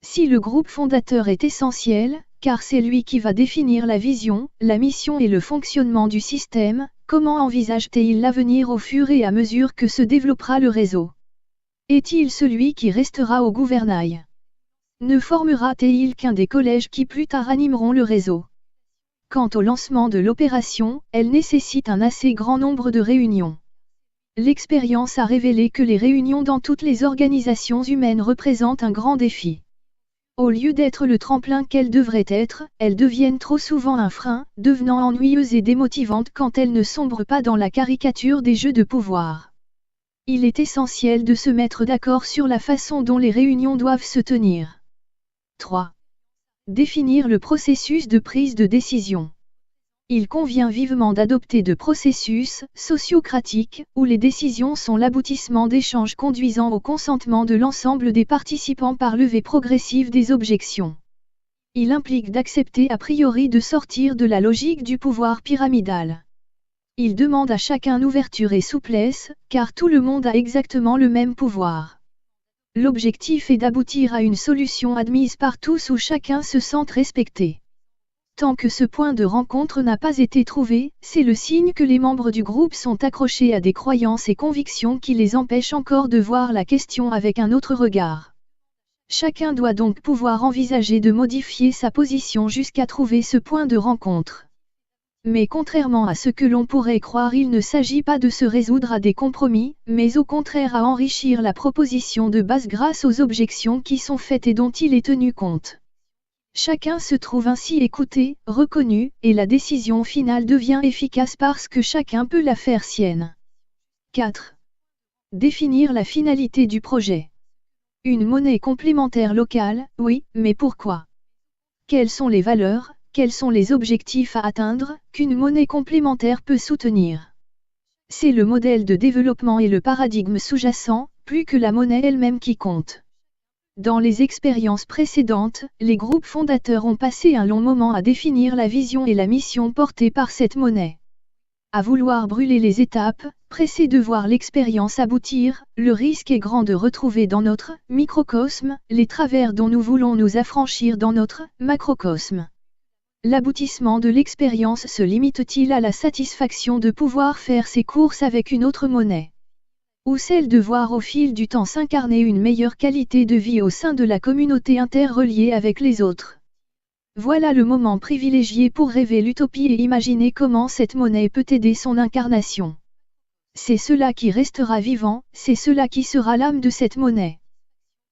Si le groupe fondateur est essentiel, car c'est lui qui va définir la vision, la mission et le fonctionnement du système, comment envisage-t-il l'avenir au fur et à mesure que se développera le réseau? Est-il celui qui restera au gouvernail? Ne formera-t-il qu'un des collèges qui plus tard animeront le réseau? Quant au lancement de l'opération, elle nécessite un assez grand nombre de réunions. L'expérience a révélé que les réunions dans toutes les organisations humaines représentent un grand défi. Au lieu d'être le tremplin qu'elles devraient être, elles deviennent trop souvent un frein, devenant ennuyeuses et démotivantes quand elles ne sombrent pas dans la caricature des jeux de pouvoir. Il est essentiel de se mettre d'accord sur la façon dont les réunions doivent se tenir. 3. Définir le processus de prise de décision. Il convient vivement d'adopter de processus sociocratiques, où les décisions sont l'aboutissement d'échanges conduisant au consentement de l'ensemble des participants par levée progressive des objections. Il implique d'accepter a priori de sortir de la logique du pouvoir pyramidal. Il demande à chacun ouverture et souplesse, car tout le monde a exactement le même pouvoir. L'objectif est d'aboutir à une solution admise par tous où chacun se sente respecté. Tant que ce point de rencontre n'a pas été trouvé, c'est le signe que les membres du groupe sont accrochés à des croyances et convictions qui les empêchent encore de voir la question avec un autre regard. Chacun doit donc pouvoir envisager de modifier sa position jusqu'à trouver ce point de rencontre. Mais contrairement à ce que l'on pourrait croire, il ne s'agit pas de se résoudre à des compromis, mais au contraire à enrichir la proposition de base grâce aux objections qui sont faites et dont il est tenu compte. Chacun se trouve ainsi écouté, reconnu, et la décision finale devient efficace parce que chacun peut la faire sienne. 4. Définir la finalité du projet. Une monnaie complémentaire locale, oui, mais pourquoi? Quelles sont les valeurs, quels sont les objectifs à atteindre, qu'une monnaie complémentaire peut soutenir? C'est le modèle de développement et le paradigme sous-jacent, plus que la monnaie elle-même qui compte. Dans les expériences précédentes, les groupes fondateurs ont passé un long moment à définir la vision et la mission portée par cette monnaie. À vouloir brûler les étapes, pressés de voir l'expérience aboutir, le risque est grand de retrouver dans notre microcosme les travers dont nous voulons nous affranchir dans notre macrocosme. L'aboutissement de l'expérience se limite-t-il à la satisfaction de pouvoir faire ses courses avec une autre monnaie? Ou celle de voir au fil du temps s'incarner une meilleure qualité de vie au sein de la communauté interreliée avec les autres? Voilà le moment privilégié pour rêver l'utopie et imaginer comment cette monnaie peut aider son incarnation. C'est cela qui restera vivant, c'est cela qui sera l'âme de cette monnaie.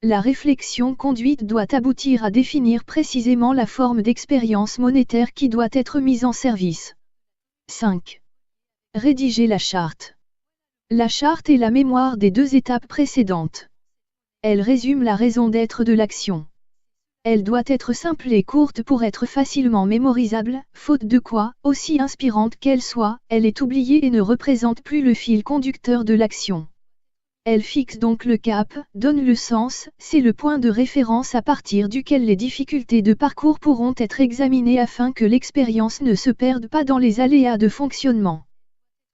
La réflexion conduite doit aboutir à définir précisément la forme d'expérience monétaire qui doit être mise en service. 5. Rédiger la charte. La charte est la mémoire des deux étapes précédentes. Elle résume la raison d'être de l'action. Elle doit être simple et courte pour être facilement mémorisable, faute de quoi, aussi inspirante qu'elle soit, elle est oubliée et ne représente plus le fil conducteur de l'action. Elle fixe donc le cap, donne le sens, c'est le point de référence à partir duquel les difficultés de parcours pourront être examinées afin que l'expérience ne se perde pas dans les aléas de fonctionnement.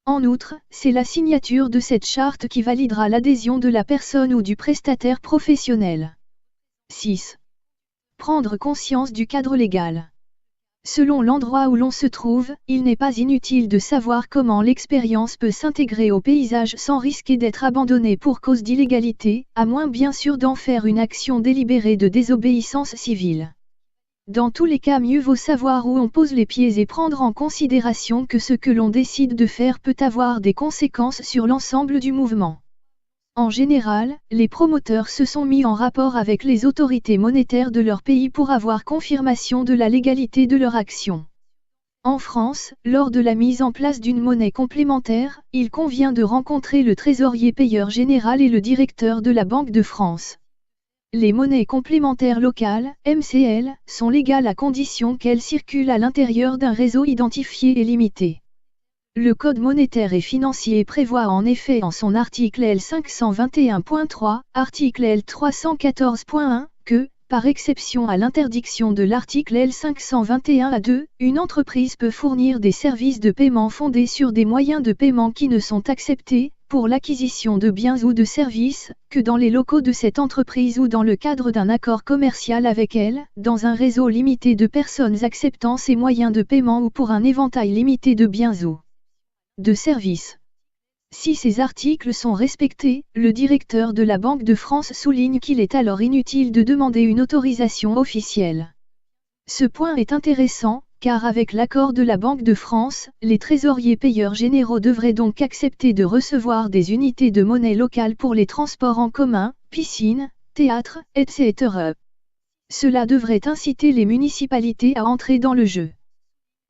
En outre, c'est la signature de cette charte qui validera l'adhésion de la personne ou du prestataire professionnel. 6. Prendre conscience du cadre légal. Selon l'endroit où l'on se trouve, il n'est pas inutile de savoir comment l'expérience peut s'intégrer au paysage sans risquer d'être abandonnée pour cause d'illégalité, à moins bien sûr d'en faire une action délibérée de désobéissance civile. Dans tous les cas, mieux vaut savoir où on pose les pieds et prendre en considération que ce que l'on décide de faire peut avoir des conséquences sur l'ensemble du mouvement. En général, les promoteurs se sont mis en rapport avec les autorités monétaires de leur pays pour avoir confirmation de la légalité de leur action. En France, lors de la mise en place d'une monnaie complémentaire, il convient de rencontrer le trésorier payeur général et le directeur de la Banque de France. Les monnaies complémentaires locales, MCL, sont légales à condition qu'elles circulent à l'intérieur d'un réseau identifié et limité. Le Code monétaire et financier prévoit en effet en son article L 521.3, article L 314.1, que, par exception à l'interdiction de l'article L 521A2, une entreprise peut fournir des services de paiement fondés sur des moyens de paiement qui ne sont acceptés, pour l'acquisition de biens ou de services, que dans les locaux de cette entreprise ou dans le cadre d'un accord commercial avec elle, dans un réseau limité de personnes acceptant ces moyens de paiement ou pour un éventail limité de biens ou de services. Si ces articles sont respectés, le directeur de la Banque de France souligne qu'il est alors inutile de demander une autorisation officielle. Ce point est intéressant, car avec l'accord de la Banque de France, les trésoriers payeurs généraux devraient donc accepter de recevoir des unités de monnaie locale pour les transports en commun, piscines, théâtres, etc. Cela devrait inciter les municipalités à entrer dans le jeu.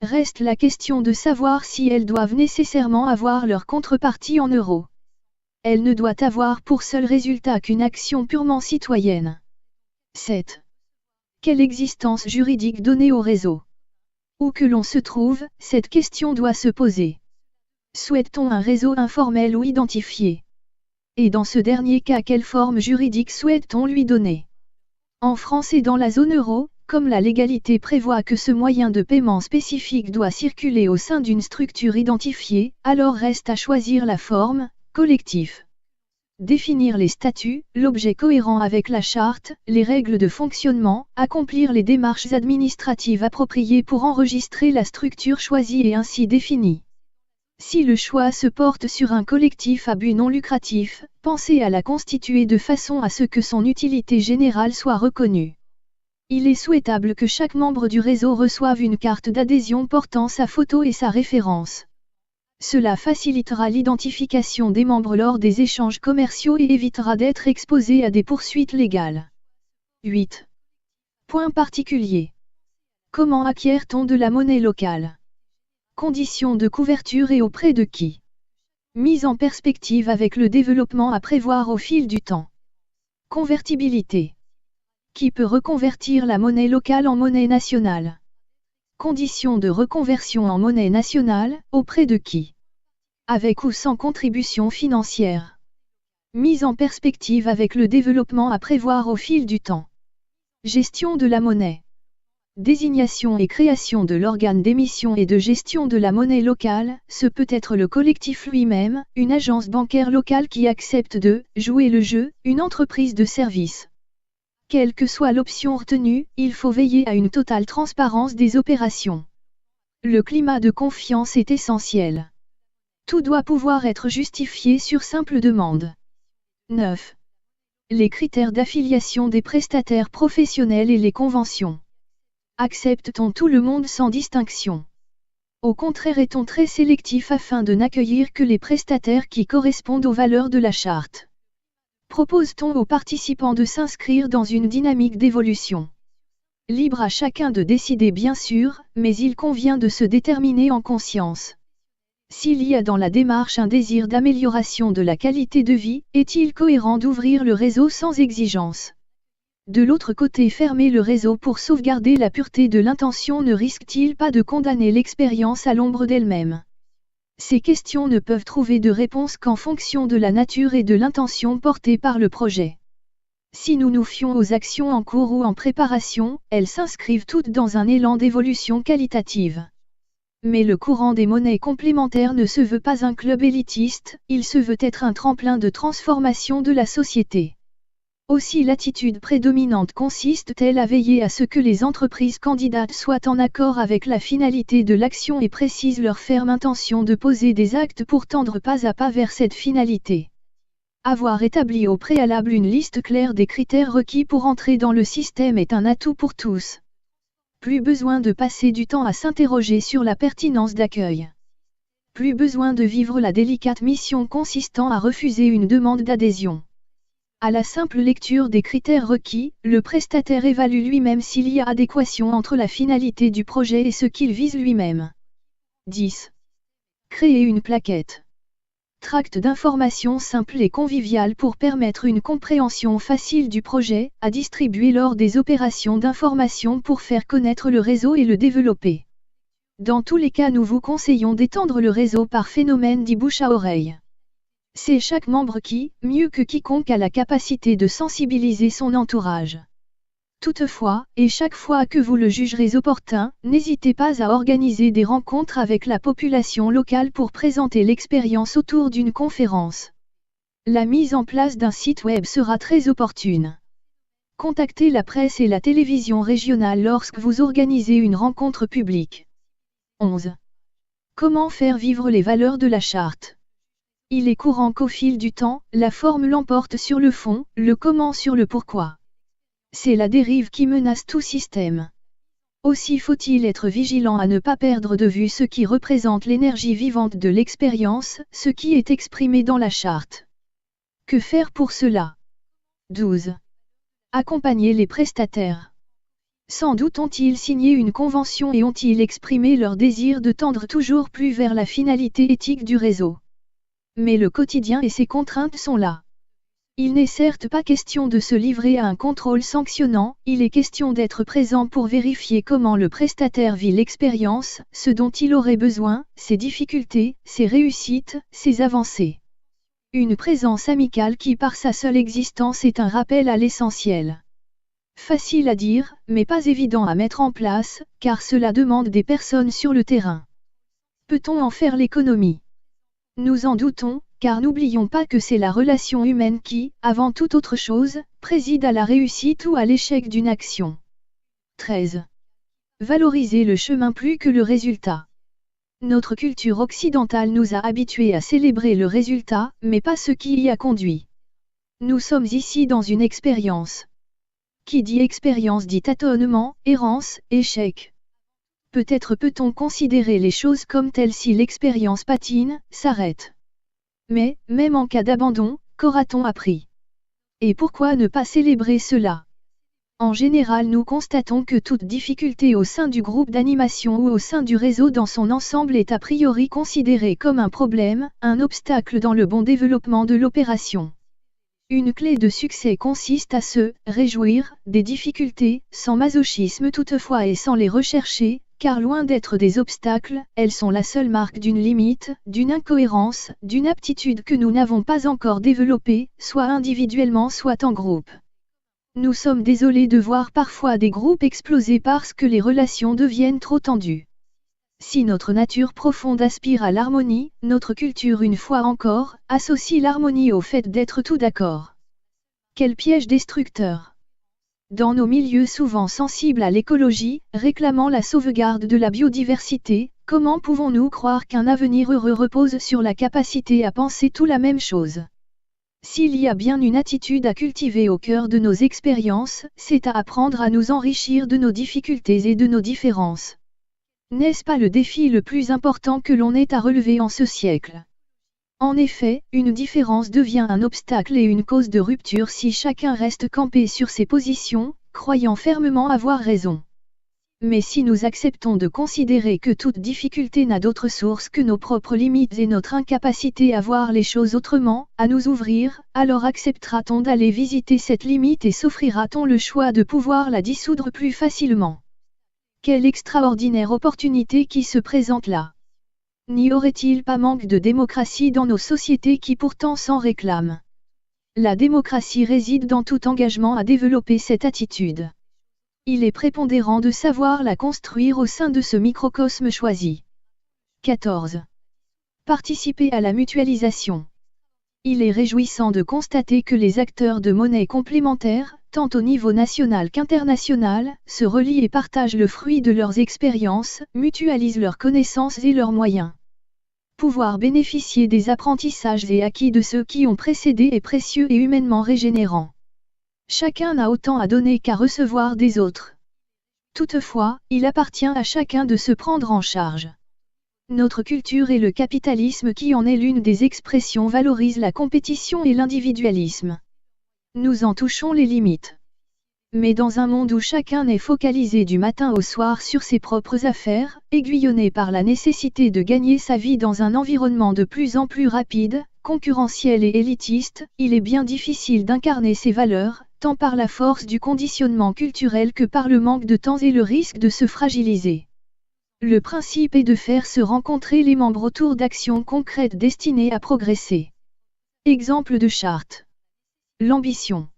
Reste la question de savoir si elles doivent nécessairement avoir leur contrepartie en euros. Elle ne doit avoir pour seul résultat qu'une action purement citoyenne. 7. Quelle existence juridique donner au réseau? Où que l'on se trouve, cette question doit se poser. Souhaite-t-on un réseau informel ou identifié? Et dans ce dernier cas, quelle forme juridique souhaite-t-on lui donner? En France et dans la zone euro, comme la légalité prévoit que ce moyen de paiement spécifique doit circuler au sein d'une structure identifiée, alors reste à choisir la forme, collectif. Définir les statuts, l'objet cohérent avec la charte, les règles de fonctionnement, accomplir les démarches administratives appropriées pour enregistrer la structure choisie et ainsi définie. Si le choix se porte sur un collectif à but non lucratif, pensez à la constituer de façon à ce que son utilité générale soit reconnue. Il est souhaitable que chaque membre du réseau reçoive une carte d'adhésion portant sa photo et sa référence. Cela facilitera l'identification des membres lors des échanges commerciaux et évitera d'être exposé à des poursuites légales. 8. Point particulier. Comment acquiert-on de la monnaie locale? Conditions de couverture et auprès de qui? Mise en perspective avec le développement à prévoir au fil du temps. Convertibilité. Qui peut reconvertir la monnaie locale en monnaie nationale? Conditions de reconversion en monnaie nationale, auprès de qui? Avec ou sans contribution financière. Mise en perspective avec le développement à prévoir au fil du temps. Gestion de la monnaie. Désignation et création de l'organe d'émission et de gestion de la monnaie locale, ce peut être le collectif lui-même, une agence bancaire locale qui accepte de jouer le jeu, une entreprise de service. Quelle que soit l'option retenue, il faut veiller à une totale transparence des opérations. Le climat de confiance est essentiel. Tout doit pouvoir être justifié sur simple demande. 9. Les critères d'affiliation des prestataires professionnels et les conventions. Accepte-t-on tout le monde sans distinction? Au contraire, est-on très sélectif afin de n'accueillir que les prestataires qui correspondent aux valeurs de la charte? Propose-t-on aux participants de s'inscrire dans une dynamique d'évolution? Libre à chacun de décider bien sûr, mais il convient de se déterminer en conscience. S'il y a dans la démarche un désir d'amélioration de la qualité de vie, est-il cohérent d'ouvrir le réseau sans exigence? De l'autre côté, fermer le réseau pour sauvegarder la pureté de l'intention ne risque-t-il pas de condamner l'expérience à l'ombre d'elle-même? Ces questions ne peuvent trouver de réponse qu'en fonction de la nature et de l'intention portée par le projet. Si nous nous fions aux actions en cours ou en préparation, elles s'inscrivent toutes dans un élan d'évolution qualitative. Mais le courant des monnaies complémentaires ne se veut pas un club élitiste, il se veut être un tremplin de transformation de la société. Aussi l'attitude prédominante consiste-t-elle à veiller à ce que les entreprises candidates soient en accord avec la finalité de l'action et précisent leur ferme intention de poser des actes pour tendre pas à pas vers cette finalité. Avoir établi au préalable une liste claire des critères requis pour entrer dans le système est un atout pour tous. Plus besoin de passer du temps à s'interroger sur la pertinence d'accueil. Plus besoin de vivre la délicate mission consistant à refuser une demande d'adhésion. À la simple lecture des critères requis, le prestataire évalue lui-même s'il y a adéquation entre la finalité du projet et ce qu'il vise lui-même. 10. Créer une plaquette. Tract d'information simple et convivial pour permettre une compréhension facile du projet, à distribuer lors des opérations d'information pour faire connaître le réseau et le développer. Dans tous les cas, nous vous conseillons d'étendre le réseau par phénomène dit bouche à oreille. C'est chaque membre qui, mieux que quiconque, a la capacité de sensibiliser son entourage. Toutefois, et chaque fois que vous le jugerez opportun, n'hésitez pas à organiser des rencontres avec la population locale pour présenter l'expérience autour d'une conférence. La mise en place d'un site web sera très opportune. Contactez la presse et la télévision régionale lorsque vous organisez une rencontre publique. 11. Comment faire vivre les valeurs de la charte? Il est courant qu'au fil du temps, la forme l'emporte sur le fond, le comment sur le pourquoi. C'est la dérive qui menace tout système. Aussi faut-il être vigilant à ne pas perdre de vue ce qui représente l'énergie vivante de l'expérience, ce qui est exprimé dans la charte. Que faire pour cela? 12. Accompagner les prestataires. Sans doute ont-ils signé une convention et ont-ils exprimé leur désir de tendre toujours plus vers la finalité éthique du réseau. Mais le quotidien et ses contraintes sont là. Il n'est certes pas question de se livrer à un contrôle sanctionnant, il est question d'être présent pour vérifier comment le prestataire vit l'expérience, ce dont il aurait besoin, ses difficultés, ses réussites, ses avancées. Une présence amicale qui par sa seule existence est un rappel à l'essentiel. Facile à dire, mais pas évident à mettre en place, car cela demande des personnes sur le terrain. Peut-on en faire l'économie? Nous en doutons, car n'oublions pas que c'est la relation humaine qui, avant toute autre chose, préside à la réussite ou à l'échec d'une action. 13. Valoriser le chemin plus que le résultat. Notre culture occidentale nous a habitués à célébrer le résultat, mais pas ce qui y a conduit. Nous sommes ici dans une expérience. Qui dit expérience dit tâtonnement, errance, échec. Peut-être peut-on considérer les choses comme telles si l'expérience patine, s'arrête. Mais, même en cas d'abandon, qu'aura-t-on appris? Et pourquoi ne pas célébrer cela? En général, nous constatons que toute difficulté au sein du groupe d'animation ou au sein du réseau dans son ensemble est a priori considérée comme un problème, un obstacle dans le bon développement de l'opération. Une clé de succès consiste à se réjouir des difficultés, sans masochisme toutefois et sans les rechercher, car loin d'être des obstacles, elles sont la seule marque d'une limite, d'une incohérence, d'une aptitude que nous n'avons pas encore développée, soit individuellement soit en groupe. Nous sommes désolés de voir parfois des groupes exploser parce que les relations deviennent trop tendues. Si notre nature profonde aspire à l'harmonie, notre culture une fois encore, associe l'harmonie au fait d'être tout d'accord. Quel piège destructeur! Dans nos milieux souvent sensibles à l'écologie, réclamant la sauvegarde de la biodiversité, comment pouvons-nous croire qu'un avenir heureux repose sur la capacité à penser tout la même chose? S'il y a bien une attitude à cultiver au cœur de nos expériences, c'est à apprendre à nous enrichir de nos difficultés et de nos différences. N'est-ce pas le défi le plus important que l'on ait à relever en ce siècle? En effet, une différence devient un obstacle et une cause de rupture si chacun reste campé sur ses positions, croyant fermement avoir raison. Mais si nous acceptons de considérer que toute difficulté n'a d'autre source que nos propres limites et notre incapacité à voir les choses autrement, à nous ouvrir, alors acceptera-t-on d'aller visiter cette limite et s'offrira-t-on le choix de pouvoir la dissoudre plus facilement? Quelle extraordinaire opportunité qui se présente là! N'y aurait-il pas manque de démocratie dans nos sociétés qui pourtant s'en réclament? La démocratie réside dans tout engagement à développer cette attitude. Il est prépondérant de savoir la construire au sein de ce microcosme choisi. 14. Participer à la mutualisation. Il est réjouissant de constater que les acteurs de monnaie complémentaires, tant au niveau national qu'international, se relient et partagent le fruit de leurs expériences, mutualisent leurs connaissances et leurs moyens. Pouvoir bénéficier des apprentissages et acquis de ceux qui ont précédé est précieux et humainement régénérant. Chacun n'a autant à donner qu'à recevoir des autres. Toutefois, il appartient à chacun de se prendre en charge. Notre culture et le capitalisme qui en est l'une des expressions valorisent la compétition et l'individualisme. Nous en touchons les limites. Mais dans un monde où chacun est focalisé du matin au soir sur ses propres affaires, aiguillonné par la nécessité de gagner sa vie dans un environnement de plus en plus rapide, concurrentiel et élitiste, il est bien difficile d'incarner ces valeurs, tant par la force du conditionnement culturel que par le manque de temps et le risque de se fragiliser. Le principe est de faire se rencontrer les membres autour d'actions concrètes destinées à progresser. Exemple de charte. L'ambition.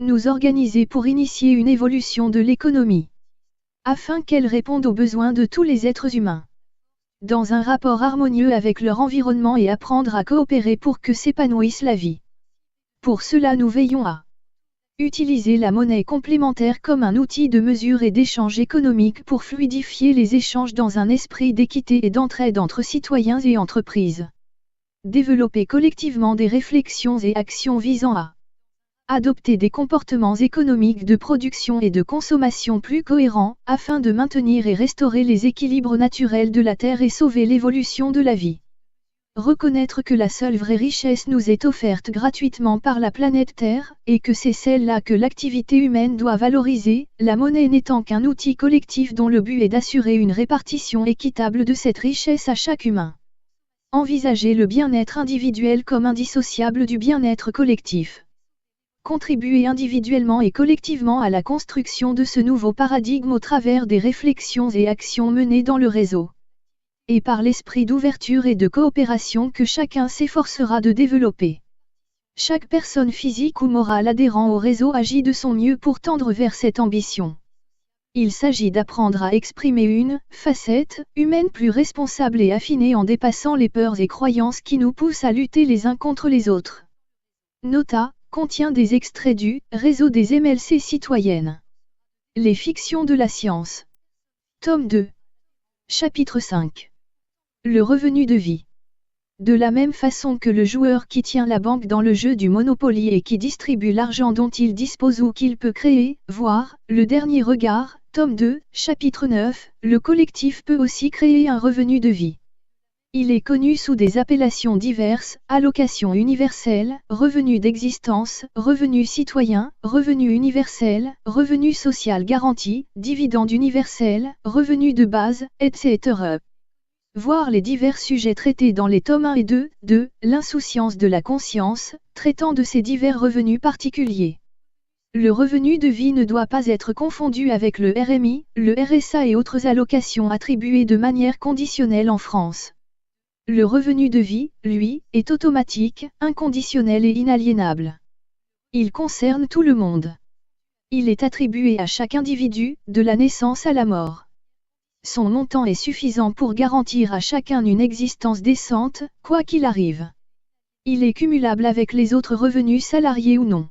Nous organiser pour initier une évolution de l'économie. Afin qu'elle réponde aux besoins de tous les êtres humains. Dans un rapport harmonieux avec leur environnement et apprendre à coopérer pour que s'épanouisse la vie. Pour cela nous veillons à utiliser la monnaie complémentaire comme un outil de mesure et d'échange économique pour fluidifier les échanges dans un esprit d'équité et d'entraide entre citoyens et entreprises. Développer collectivement des réflexions et actions visant à adopter des comportements économiques de production et de consommation plus cohérents, afin de maintenir et restaurer les équilibres naturels de la Terre et sauver l'évolution de la vie. Reconnaître que la seule vraie richesse nous est offerte gratuitement par la planète Terre, et que c'est celle-là que l'activité humaine doit valoriser, la monnaie n'étant qu'un outil collectif dont le but est d'assurer une répartition équitable de cette richesse à chaque humain. Envisager le bien-être individuel comme indissociable du bien-être collectif. contribuer individuellement et collectivement à la construction de ce nouveau paradigme au travers des réflexions et actions menées dans le réseau. Et par l'esprit d'ouverture et de coopération que chacun s'efforcera de développer. Chaque personne physique ou morale adhérant au réseau agit de son mieux pour tendre vers cette ambition. Il s'agit d'apprendre à exprimer une facette humaine plus responsable et affinée en dépassant les peurs et croyances qui nous poussent à lutter les uns contre les autres. Nota, contient des extraits du Réseau des MLC citoyennes. Les fictions de la science. Tome 2. Chapitre 5. Le revenu de vie. De la même façon que le joueur qui tient la banque dans le jeu du Monopoly et qui distribue l'argent dont il dispose ou qu'il peut créer, voire, le dernier regard, tome 2, chapitre 9, le collectif peut aussi créer un revenu de vie. Il est connu sous des appellations diverses, allocation universelle, revenu d'existence, revenu citoyen, revenu universel, revenu social garanti, dividende universel, revenu de base, etc. Voir les divers sujets traités dans les tomes 1 et 2, de l'insouciance de la conscience, traitant de ces divers revenus particuliers. Le revenu de vie ne doit pas être confondu avec le RMI, le RSA et autres allocations attribuées de manière conditionnelle en France. Le revenu de vie, lui, est automatique, inconditionnel et inaliénable. Il concerne tout le monde. Il est attribué à chaque individu, de la naissance à la mort. Son montant est suffisant pour garantir à chacun une existence décente, quoi qu'il arrive. Il est cumulable avec les autres revenus salariés ou non.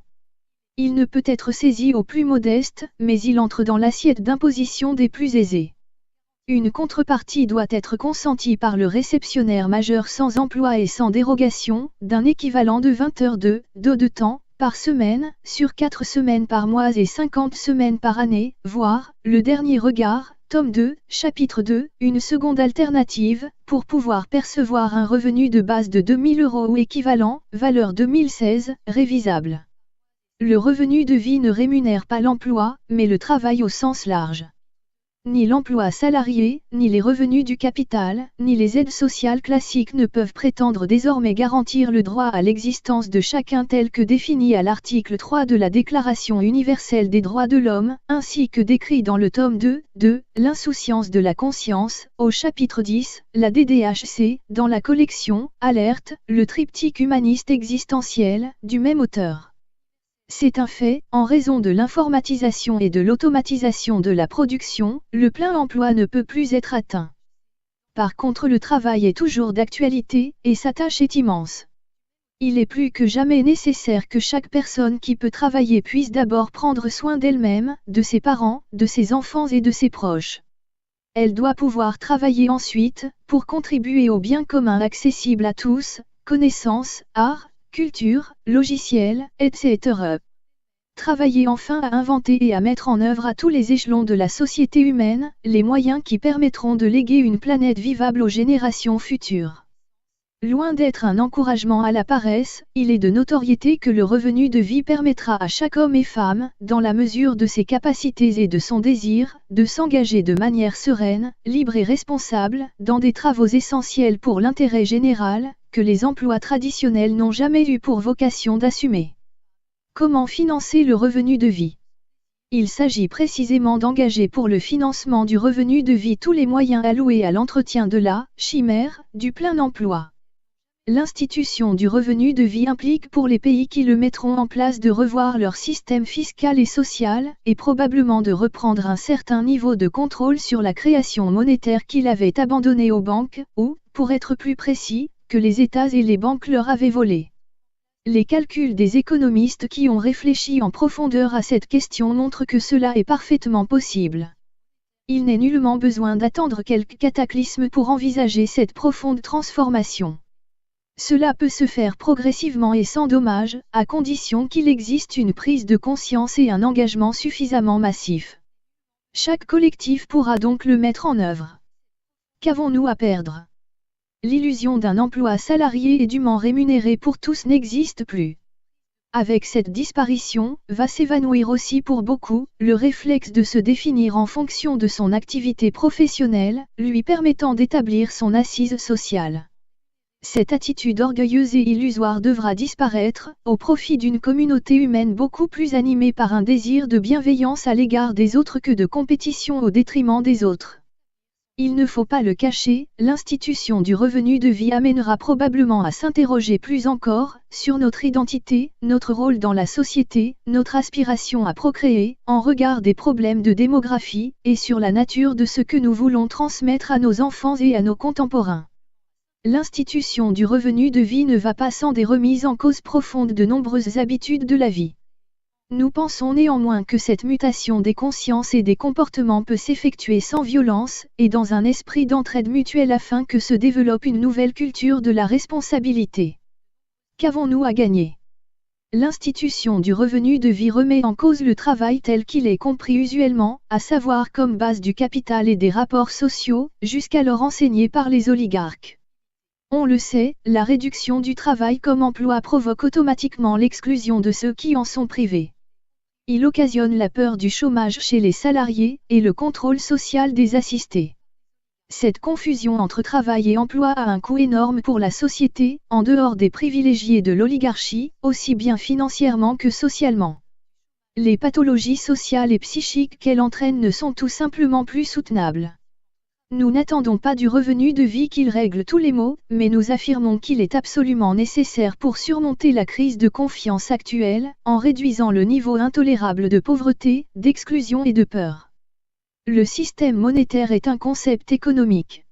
Il ne peut être saisi aux plus modestes, mais il entre dans l'assiette d'imposition des plus aisés. Une contrepartie doit être consentie par le réceptionnaire majeur sans emploi et sans dérogation, d'un équivalent de 20 heures de temps, par semaine, sur 4 semaines par mois et 50 semaines par année, voire, le dernier regard, tome 2, chapitre 2, une seconde alternative, pour pouvoir percevoir un revenu de base de 2000 € ou équivalent, valeur 2016, révisable. Le revenu de vie ne rémunère pas l'emploi, mais le travail au sens large. Ni l'emploi salarié, ni les revenus du capital, ni les aides sociales classiques ne peuvent prétendre désormais garantir le droit à l'existence de chacun tel que défini à l'article 3 de la Déclaration universelle des droits de l'homme, ainsi que décrit dans le tome 2, de l'insouciance de la conscience, au chapitre 10, la DDHC, dans la collection, alerte, le triptyque humaniste existentiel, du même auteur. C'est un fait, en raison de l'informatisation et de l'automatisation de la production, le plein emploi ne peut plus être atteint. Par contre, le travail est toujours d'actualité, et sa tâche est immense. Il est plus que jamais nécessaire que chaque personne qui peut travailler puisse d'abord prendre soin d'elle-même, de ses parents, de ses enfants et de ses proches. Elle doit pouvoir travailler ensuite, pour contribuer au bien commun accessible à tous, connaissances, art, culture, logiciels, etc. Travailler enfin à inventer et à mettre en œuvre à tous les échelons de la société humaine, les moyens qui permettront de léguer une planète vivable aux générations futures. Loin d'être un encouragement à la paresse, il est de notoriété que le revenu de vie permettra à chaque homme et femme, dans la mesure de ses capacités et de son désir, de s'engager de manière sereine, libre et responsable, dans des travaux essentiels pour l'intérêt général, que les emplois traditionnels n'ont jamais eu pour vocation d'assumer. Comment financer le revenu de vie? Il s'agit précisément d'engager pour le financement du revenu de vie tous les moyens alloués à l'entretien de la chimère du plein emploi. L'institution du revenu de vie implique pour les pays qui le mettront en place de revoir leur système fiscal et social, et probablement de reprendre un certain niveau de contrôle sur la création monétaire qu'il avait abandonnée aux banques, ou, pour être plus précis, que les États et les banques leur avaient volé. Les calculs des économistes qui ont réfléchi en profondeur à cette question montrent que cela est parfaitement possible. Il n'est nullement besoin d'attendre quelque cataclysme pour envisager cette profonde transformation. Cela peut se faire progressivement et sans dommage, à condition qu'il existe une prise de conscience et un engagement suffisamment massif. Chaque collectif pourra donc le mettre en œuvre. Qu'avons-nous à perdre? L'illusion d'un emploi salarié et dûment rémunéré pour tous n'existe plus. Avec cette disparition, va s'évanouir aussi pour beaucoup, le réflexe de se définir en fonction de son activité professionnelle, lui permettant d'établir son assise sociale. Cette attitude orgueilleuse et illusoire devra disparaître, au profit d'une communauté humaine beaucoup plus animée par un désir de bienveillance à l'égard des autres que de compétition au détriment des autres. Il ne faut pas le cacher, l'institution du revenu de vie amènera probablement à s'interroger plus encore, sur notre identité, notre rôle dans la société, notre aspiration à procréer, en regard des problèmes de démographie, et sur la nature de ce que nous voulons transmettre à nos enfants et à nos contemporains. L'institution du revenu de vie ne va pas sans des remises en cause profondes de nombreuses habitudes de la vie. Nous pensons néanmoins que cette mutation des consciences et des comportements peut s'effectuer sans violence, et dans un esprit d'entraide mutuelle afin que se développe une nouvelle culture de la responsabilité. Qu'avons-nous à gagner? L'institution du revenu de vie remet en cause le travail tel qu'il est compris usuellement, à savoir comme base du capital et des rapports sociaux, jusqu'alors enseignés par les oligarques. On le sait, la réduction du travail comme emploi provoque automatiquement l'exclusion de ceux qui en sont privés. Il occasionne la peur du chômage chez les salariés, et le contrôle social des assistés. Cette confusion entre travail et emploi a un coût énorme pour la société, en dehors des privilégiés de l'oligarchie, aussi bien financièrement que socialement. Les pathologies sociales et psychiques qu'elle entraîne ne sont tout simplement plus soutenables. Nous n'attendons pas du revenu de vie qu'il règle tous les maux, mais nous affirmons qu'il est absolument nécessaire pour surmonter la crise de confiance actuelle, en réduisant le niveau intolérable de pauvreté, d'exclusion et de peur. Le système monétaire est un concept économique.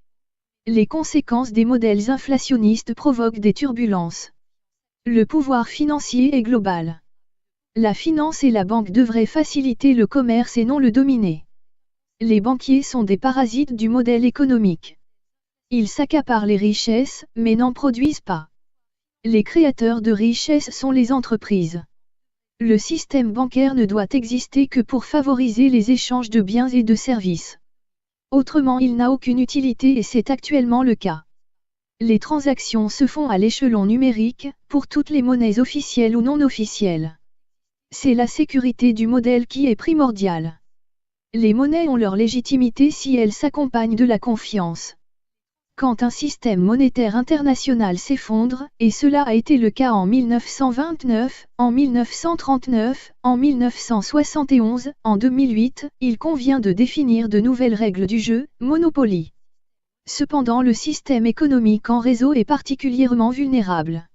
Les conséquences des modèles inflationnistes provoquent des turbulences. Le pouvoir financier est global. La finance et la banque devraient faciliter le commerce et non le dominer. Les banquiers sont des parasites du modèle économique. Ils s'accaparent les richesses, mais n'en produisent pas. Les créateurs de richesses sont les entreprises. Le système bancaire ne doit exister que pour favoriser les échanges de biens et de services. Autrement, il n'a aucune utilité et c'est actuellement le cas. Les transactions se font à l'échelon numérique, pour toutes les monnaies officielles ou non officielles. C'est la sécurité du modèle qui est primordiale. Les monnaies ont leur légitimité si elles s'accompagnent de la confiance. Quand un système monétaire international s'effondre, et cela a été le cas en 1929, en 1939, en 1971, en 2008, il convient de définir de nouvelles règles du jeu, Monopoly. Cependant, le système économique en réseau est particulièrement vulnérable.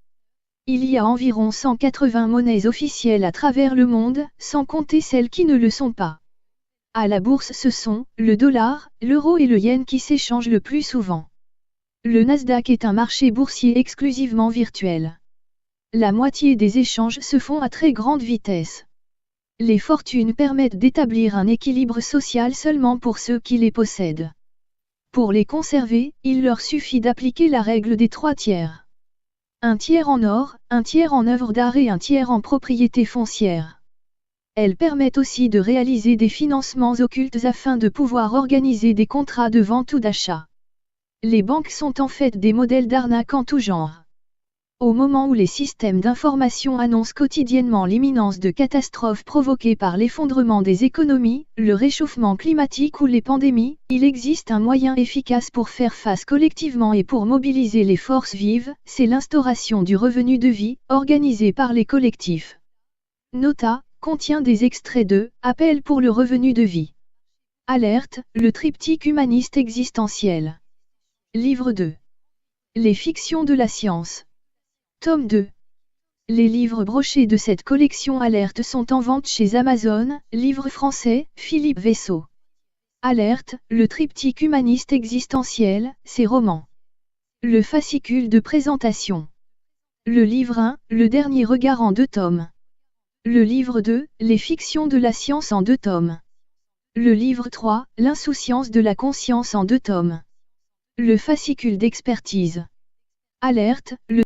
Il y a environ 180 monnaies officielles à travers le monde, sans compter celles qui ne le sont pas. À la bourse, ce sont le dollar, l'euro et le yen qui s'échangent le plus souvent. Le Nasdaq est un marché boursier exclusivement virtuel. La moitié des échanges se font à très grande vitesse. Les fortunes permettent d'établir un équilibre social seulement pour ceux qui les possèdent. Pour les conserver, il leur suffit d'appliquer la règle des 3 tiers. Un tiers en or, un tiers en œuvres d'art et un tiers en propriété foncière. Elles permettent aussi de réaliser des financements occultes afin de pouvoir organiser des contrats de vente ou d'achat. Les banques sont en fait des modèles d'arnaque en tout genre. Au moment où les systèmes d'information annoncent quotidiennement l'imminence de catastrophes provoquées par l'effondrement des économies, le réchauffement climatique ou les pandémies, il existe un moyen efficace pour faire face collectivement et pour mobiliser les forces vives, c'est l'instauration du revenu de vie, organisé par les collectifs. Nota, contient des extraits de « Appel pour le revenu de vie ». Alerte, le triptyque humaniste existentiel. Livre 2. Les fictions de la science. Tome 2. Les livres brochés de cette collection Alerte sont en vente chez Amazon, livre français, Philippe Vaisseau. Alerte, le triptyque humaniste existentiel, ses romans. Le fascicule de présentation. Le livre 1, le dernier regard en 2 tomes. Le livre 2, les fictions de la science en 2 tomes. Le livre 3, l'insouciance de la conscience en 2 tomes. Le fascicule d'expertise. Alerte, le